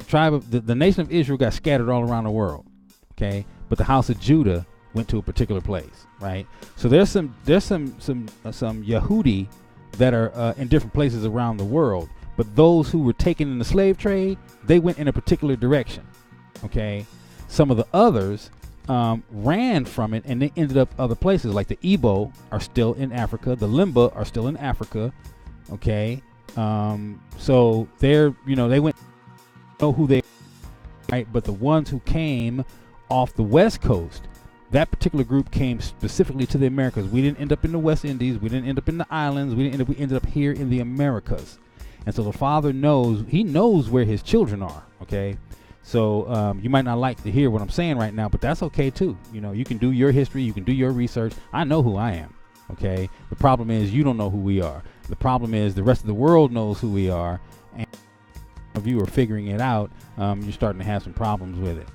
the nation of Israel got scattered all around the world. Okay, but the house of Judah went to a particular place, right? So there's some Yehudi that are in different places around the world, but those who were taken in the slave trade, they went in a particular direction. Okay, some of the others ran from it and they ended up other places, like the Igbo are still in Africa, the Limba are still in Africa. Okay, so they're, they went, know who they, right? But the ones who came off the West Coast, that particular group came specifically to the Americas. We didn't end up in the West Indies. We didn't end up in the islands. We ended up here in the Americas. And so the Father knows, he knows where his children are. Okay. So you might not like to hear what I'm saying right now, but that's okay too. You can do your history. You can do your research. I know who I am. Okay. The problem is you don't know who we are. The problem is the rest of the world knows who we are. And if you are figuring it out, you're starting to have some problems with it.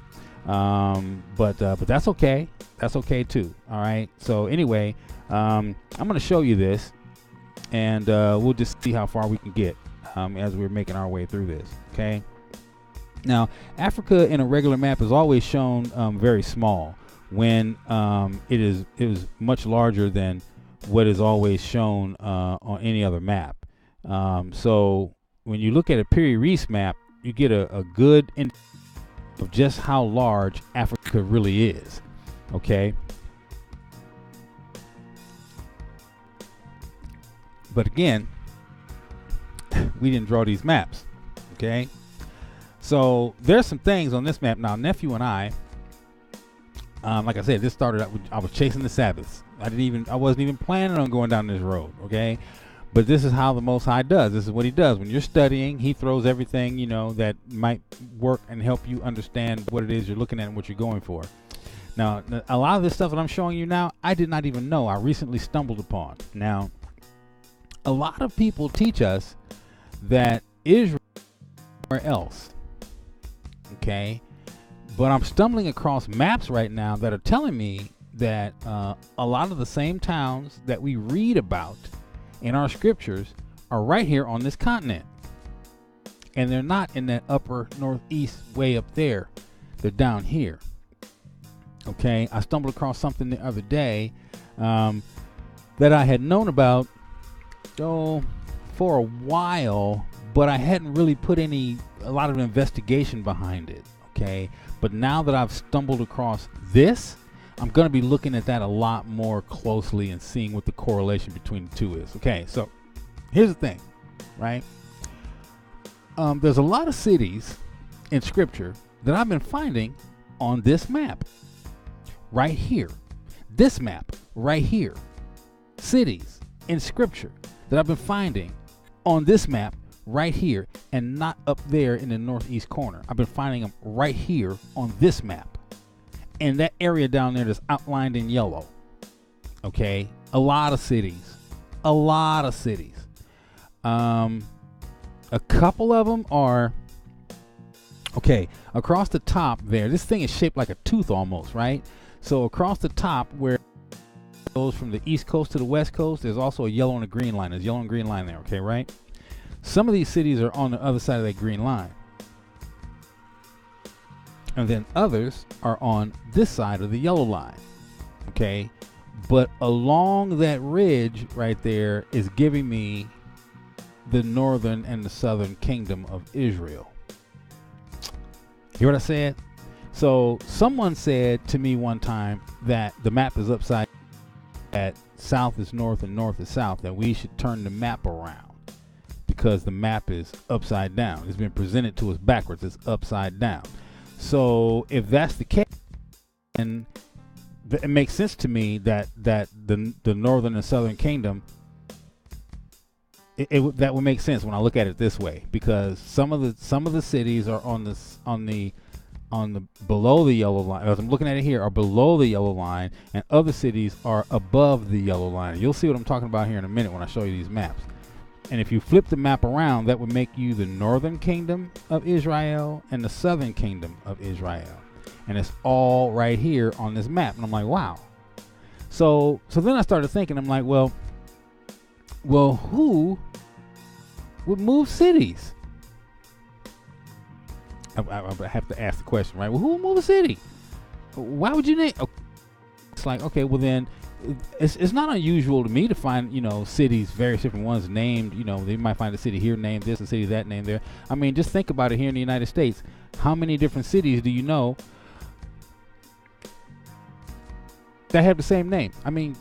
But that's okay. That's okay too. All right. So anyway, I'm going to show you this, and we'll just see how far we can get as we're making our way through this. Okay. Now, Africa in a regular map is always shown very small when it is much larger than what is always shown on any other map. So when you look at a Piri Reis map, you get a good of just how large Africa really is. Okay. But again, we didn't draw these maps. Okay. So there's some things on this map. Now, nephew and I, like I said, this started out, I was chasing the Sabbaths. I wasn't even planning on going down this road. Okay. But this is how the Most High does. This is what he does. When you're studying, he throws everything, that might work and help you understand what it is you're looking at and what you're going for. Now, a lot of this stuff that I'm showing you now, I did not even know. I recently stumbled upon. Now, a lot of people teach us that Israel is somewhere else. Okay? But I'm stumbling across maps right now that are telling me that a lot of the same towns that we read about in our scriptures are right here on this continent, and they're not in that upper northeast way up there. They're down here. Okay, I stumbled across something the other day that I had known about for a while, but I hadn't really put a lot of investigation behind it. Okay, but now that I've stumbled across this, I'm going to be looking at that a lot more closely and seeing what the correlation between the two is. Okay, so here's the thing, right? There's a lot of cities in Scripture that I've been finding on this map right here. This map right here. Cities in Scripture that I've been finding on this map right here, and not up there in the northeast corner. I've been finding them right here on this map. And that area down there that's outlined in yellow. Okay. A lot of cities. A couple of them are, okay, across the top there, this thing is shaped like a tooth almost, right? So across the top where it goes from the east coast to the west coast, there's also a yellow and a green line. There's yellow and green line there, okay, right? Some of these cities are on the other side of that green line. And then others are on this side of the yellow line. Okay. But along that ridge right there is giving me the northern and the southern kingdom of Israel. Hear what I said? So someone said to me one time that the map is upside, that south is north and north is south, that we should turn the map around because the map is upside down. It's been presented to us backwards. It's upside down. So if that's the case, then it makes sense to me that the northern and southern kingdom, that would make sense when I look at it this way, because some of the cities are on the below the yellow line. As I'm looking at it here, are below the yellow line, and other cities are above the yellow line. You'll see what I'm talking about here in a minute when I show you these maps. And if you flip the map around, that would make you the northern kingdom of Israel and the southern kingdom of Israel. And it's all right here on this map. And I'm like, wow. So then I started thinking, I'm like, well, who would move cities? I have to ask the question, right? Well, who would move a city? Why would you name? Oh, it's like, okay, well then, it's not unusual to me to find, cities, various different ones named. They might find a city here named this, a city that named there. I mean, just think about it here in the United States. How many different cities do you know that have the same name? I mean,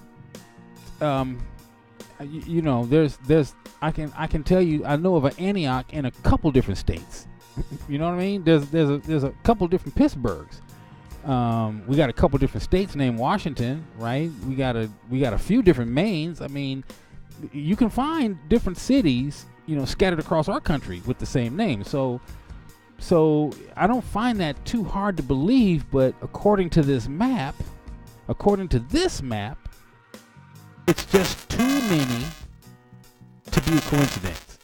there's I can tell you, I know of an Antioch in a couple different states. You know what I mean? There's a couple different Pittsburghs. We got a couple different states named Washington, right? We got a few different Maines. I mean, you can find different cities, scattered across our country with the same name. So I don't find that too hard to believe. But according to this map, it's just too many to be a coincidence.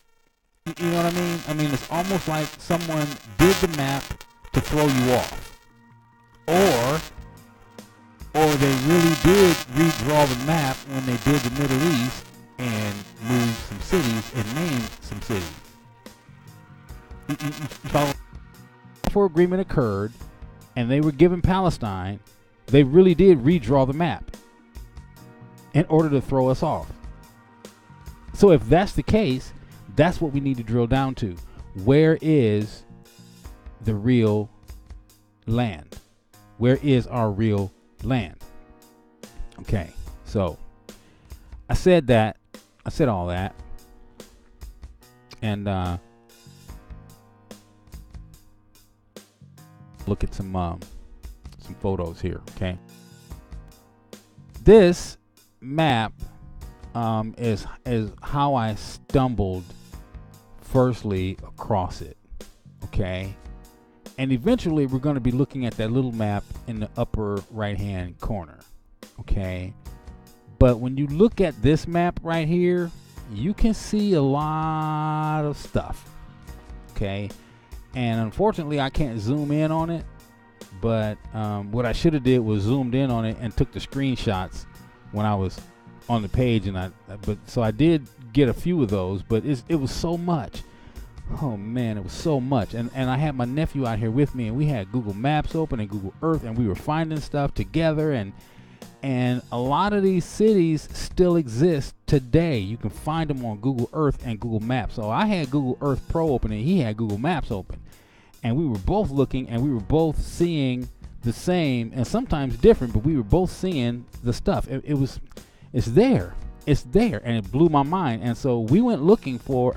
You know what I mean? I mean, it's almost like someone did the map to throw you off. Or they really did redraw the map when they did the Middle East and moved some cities and named some cities. Before agreement occurred and they were given Palestine, they really did redraw the map in order to throw us off. So if that's the case, that's what we need to drill down to. Where is the real land? Where is our real land? Okay, so I said all that, and look at some photos here. Okay, this map is how I stumbled firstly across it. Okay. And eventually we're going to be looking at that little map in the upper right hand corner. Okay. But when you look at this map right here, you can see a lot of stuff. Okay. And unfortunately I can't zoom in on it. But what I should have did was zoomed in on it and took the screenshots when I was on the page. So I did get a few of those, but it was so much. Oh man, it was so much. And I had my nephew out here with me, and we had Google Maps open and Google Earth, and we were finding stuff together, and a lot of these cities still exist today. You can find them on Google Earth and Google Maps. So I had Google Earth Pro open and he had Google Maps open. And we were both looking and we were both seeing the same and sometimes different, but we were both seeing the stuff. It's there. It's there, and it blew my mind. And so we went looking for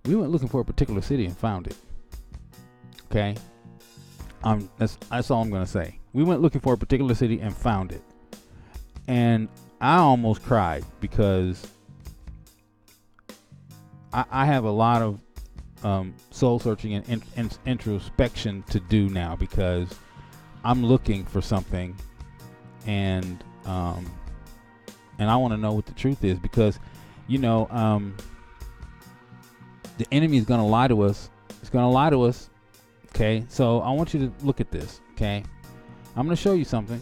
a particular city and found it. Okay. That's all I'm gonna say. We went looking for a particular city and found it. And I almost cried because I have a lot of soul searching and introspection to do now, because I'm looking for something, and I want to know what the truth is, because the enemy is going to lie to us. It's going to lie to us. Okay, so I want you to look at this. Okay, I'm going to show you something.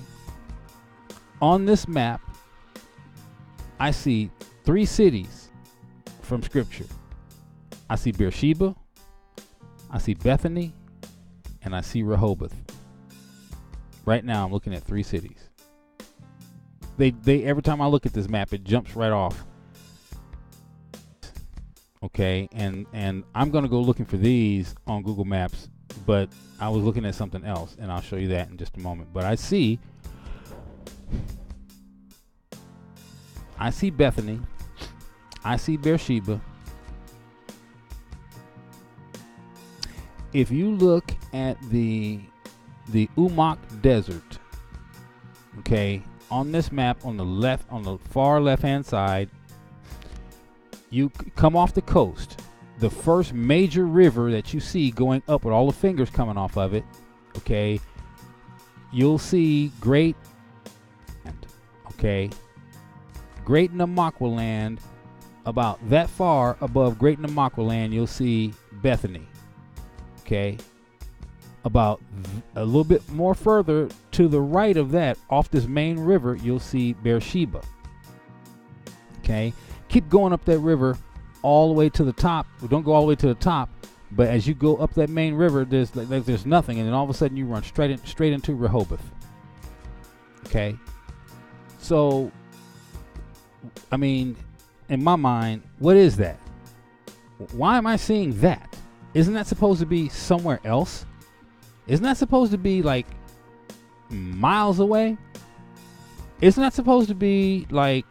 On this map, I see 3 cities from Scripture. I see Beersheba, I see Bethany, and I see Rehoboth. Right now, I'm looking at 3 cities. They every time I look at this map, it jumps right off. Okay, and I'm gonna go looking for these on Google Maps, but I was looking at something else, and I'll show you that in just a moment. But I see Bethany, I see Beersheba. If you look at the Umak Desert, okay, on this map on the far left hand side, you come off the coast. The first major river that you see going up with all the fingers coming off of it, okay, you'll see Great Namakwa land. About that far above Great Namakwa land, you'll see Bethany. Okay, about a little bit more further to the right of that, off this main river, you'll see Beersheba. Okay, keep going up that river all the way to the top. Well, don't go all the way to the top, But as you go up that main river, there's nothing, and then all of a sudden you run straight into Rehoboth. Okay, so I mean, in my mind, what is that? Why am I seeing that? Isn't that supposed to be somewhere else? Isn't that supposed to be like miles away? Isn't that supposed to be like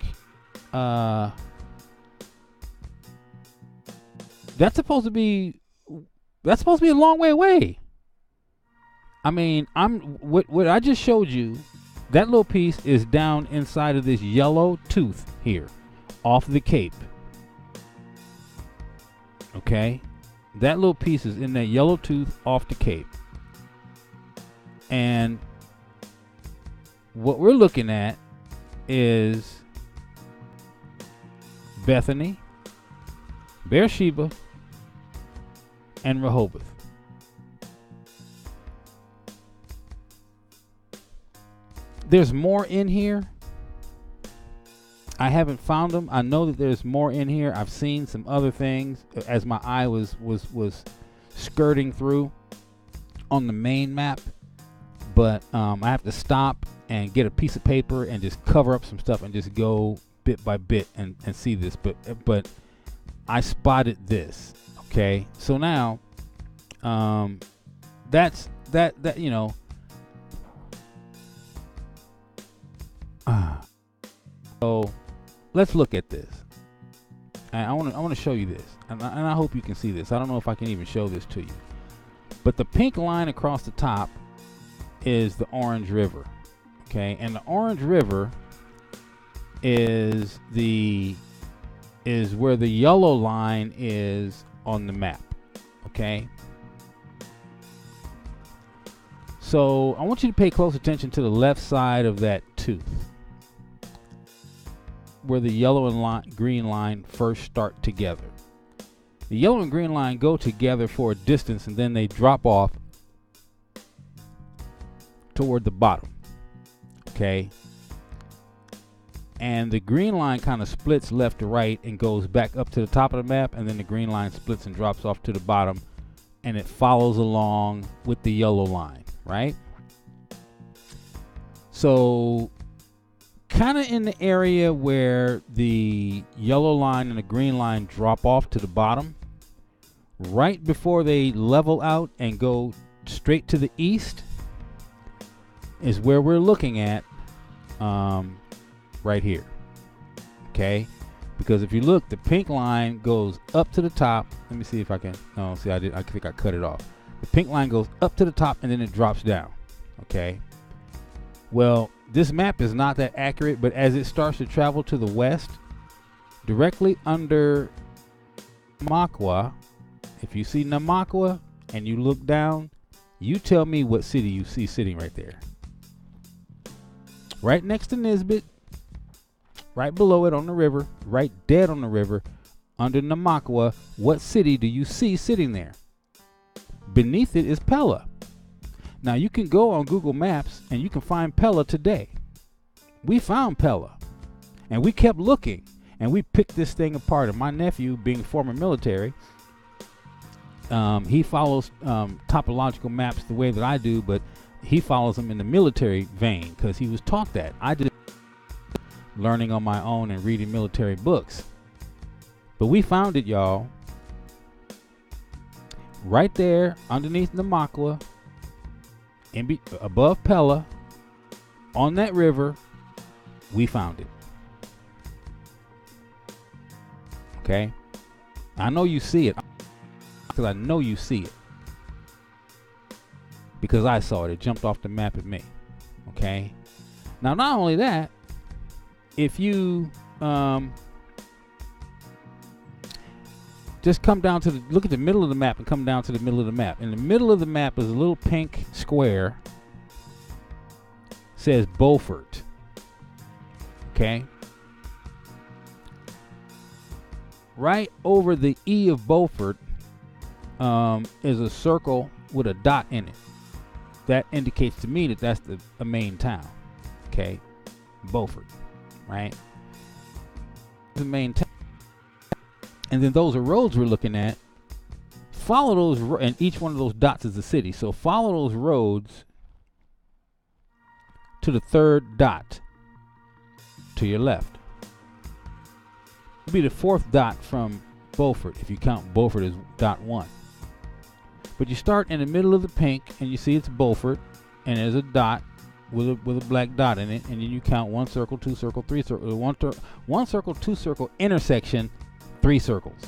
that's supposed to be a long way away. I mean, what I just showed you, that little piece is down inside of this yellow tooth here, off the Cape. Okay? That little piece is in that yellow tooth off the Cape. And what we're looking at is Bethany, Beersheba, and Rehoboth. There's more in here. I haven't found them. I know that there's more in here. I've seen some other things as my eye was skirting through on the main map, but I have to stop and get a piece of paper and just cover up some stuff and just go bit by bit and see this. But I spotted this. Okay, so now that's that you know. So let's look at this. I want to show you this, and I hope you can see this. I don't know if I can even show this to you, but the pink line across the top is the Orange River. Okay, and the Orange River is where the yellow line is on the map. Okay, so I want you to pay close attention to the left side of that tooth, where the yellow and green line first start together. The yellow and green line go together for a distance, and then they drop off toward the bottom. Okay, and the green line kind of splits left to right and goes back up to the top of the map, and then the green line splits and drops off to the bottom, and it follows along with the yellow line, right? So kind of in the area where the yellow line and the green line drop off to the bottom, right before they level out and go straight to the east, is where we're looking at right here. Okay, because if you look, the pink line goes up to the top. Let me see if I can. No, see, I think I cut it off. The pink line goes up to the top and then it drops down. Okay, well, this map is not that accurate, but as it starts to travel to the west, directly under Namakwa, if you see Namakwa and you look down, you tell me what city you see sitting right there. Right next to Nisbet, right below it on the river, right dead on the river, under Namakwa, what city do you see sitting there? Beneath it is Pella. Now you can go on Google Maps and you can find Pella today. We found Pella and we kept looking and we picked this thing apart. And my nephew, being former military, he follows topological maps the way that I do, but he follows them in the military vein because he was taught that. I did learning on my own and reading military books. But we found it, y'all. Right there underneath Namakwa, above Pella, on that river, we found it. Okay? I know you see it. Because I know you see it. Because I saw it. It jumped off the map at me. Okay? Now, not only that, if you just come down to look at the middle of the map and come down to the middle of the map. In the middle of the map is a little pink square. Says Beaufort. Okay? Right over the E of Beaufort is a circle with a dot in it. That indicates to me that that's the main town. Okay? Beaufort. Right? The main town. And then those are roads we're looking at follow those, and each one of those dots is a city. So follow those roads to the third dot to your left. It'll be the fourth dot from Beaufort, if you count Beaufort as dot 1. But you start in the middle of the pink, and you see it's Beaufort, and there's a dot with a black dot in it, and then you count 1 circle, 2 circle, 3 circle, 1 circle, 2 circle, intersection, 3 circles.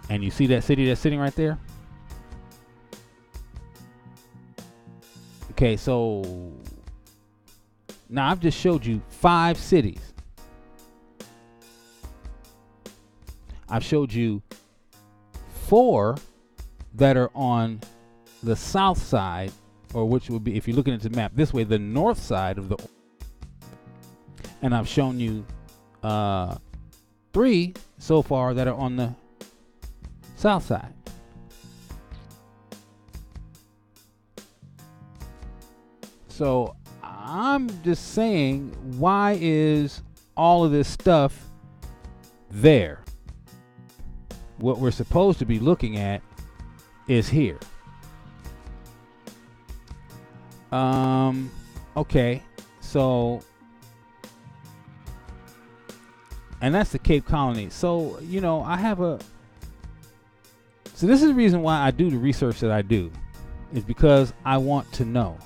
And you see that city that's sitting right there? Okay, so now I've just showed you 5 cities. I've showed you 4 that are on the south side, or which would be, if you're looking at the map this way, the north side of the. And I've shown you 3 so far that are on the south side. So I'm just saying, why is all of this stuff there? What we're supposed to be looking at is here. Okay, so, and that's the Cape Colony. So, you know, so this is the reason why I do the research that I do, is because I want to know.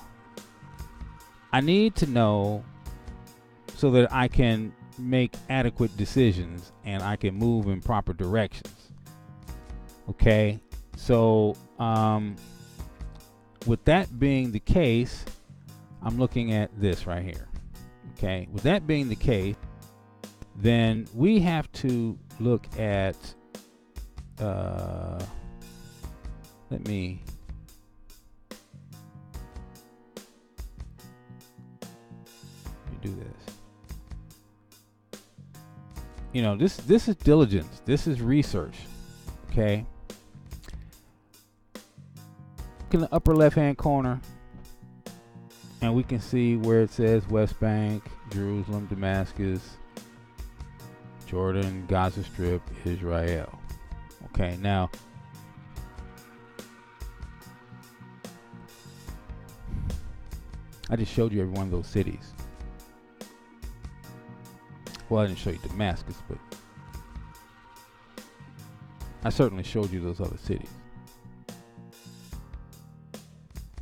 I need to know so that I can make adequate decisions and I can move in proper directions. Okay, so with that being the case, I'm looking at this right here. Okay, with that being the case, then we have to look at let me do this. You know, this is diligence. This is research. Okay. Look in the upper left-hand corner, and we can see where it says West Bank, Jerusalem, Damascus, Jordan, Gaza Strip, Israel. Okay, now I just showed you every one of those cities. Well, I didn't show you Damascus, but I certainly showed you those other cities.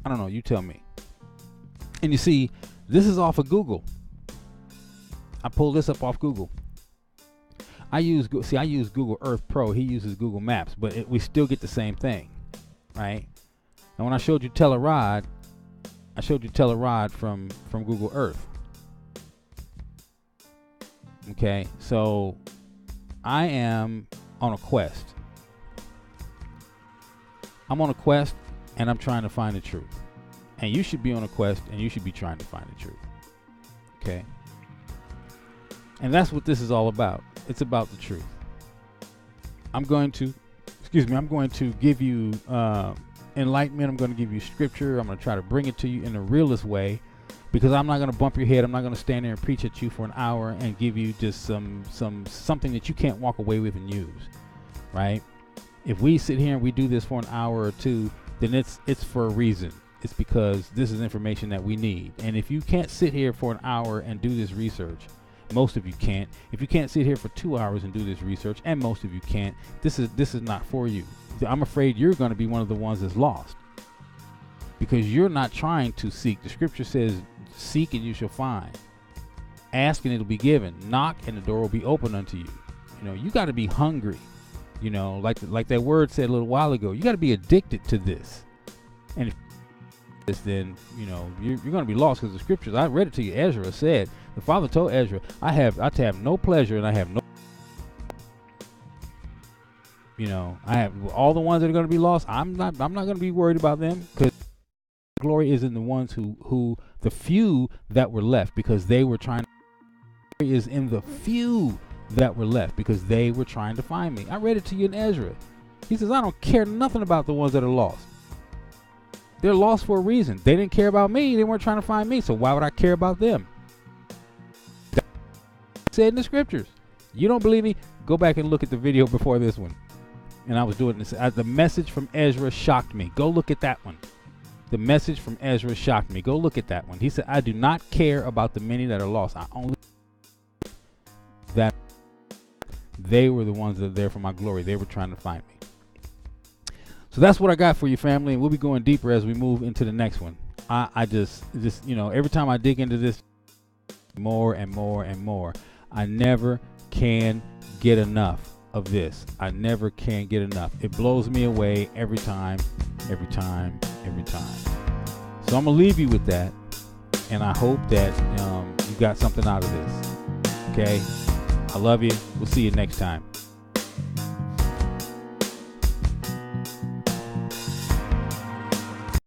I don't know, you tell me. And you see, this is off of Google. I pulled this up off Google. I use Google Earth Pro. He uses Google Maps, but we still get the same thing, right? And when I showed you Telerod, I showed you Telerod from Google Earth. Okay, so I am on a quest. I'm on a quest, and I'm trying to find the truth. And you should be on a quest, and you should be trying to find the truth. Okay? And that's what this is all about. It's about the truth. I'm going to give you enlightenment. I'm going to give you scripture. I'm going to try to bring it to you in the realest way, because I'm not going to bump your head. I'm not going to stand there and preach at you for an hour and give you just something that you can't walk away with and use, right? If we sit here and we do this for an hour or two, then it's for a reason. It's because this is information that we need. And if you can't sit here for an hour and do this research, most of you can't. If you can't sit here for 2 hours and do this research, and most of you can't, this is not for you. I'm afraid you're going to be one of the ones that's lost, because you're not trying to seek. The scripture says, seek and you shall find. Ask and it'll be given. Knock and the door will be open unto you. You know, you got to be hungry. You know, like that word said a little while ago, you got to be addicted to this. And if this, then, you know, you're going to be lost, because the scriptures, I read it to you. Ezra said, the father told Ezra, I have no pleasure, and I have no, you know, I have all the ones that are going to be lost. I'm not going to be worried about them, because glory is in the ones who the few that were left, because they were trying. Glory is in the few that were left, because they were trying to find me. I read it to you in Ezra. He says, I don't care nothing about the ones that are lost. They're lost for a reason. They didn't care about me. They weren't trying to find me. So why would I care about them? That's said in the scriptures. You don't believe me? Go back and look at the video before this one. and I was doing this. The message from Ezra shocked me. Go look at that one. The message from Ezra shocked me. Go look at that one. He said, I do not care about the many that are lost. I only that they were the ones that are there for my glory. They were trying to find me. So that's what I got for you, family. And we'll be going deeper as we move into the next one. I just, you know, every time I dig into this more and more and more, I never can get enough of this. I never can get enough. It blows me away every time, every time, every time. So I'm going to leave you with that. And I hope that you got something out of this. Okay? I love you. We'll see you next time.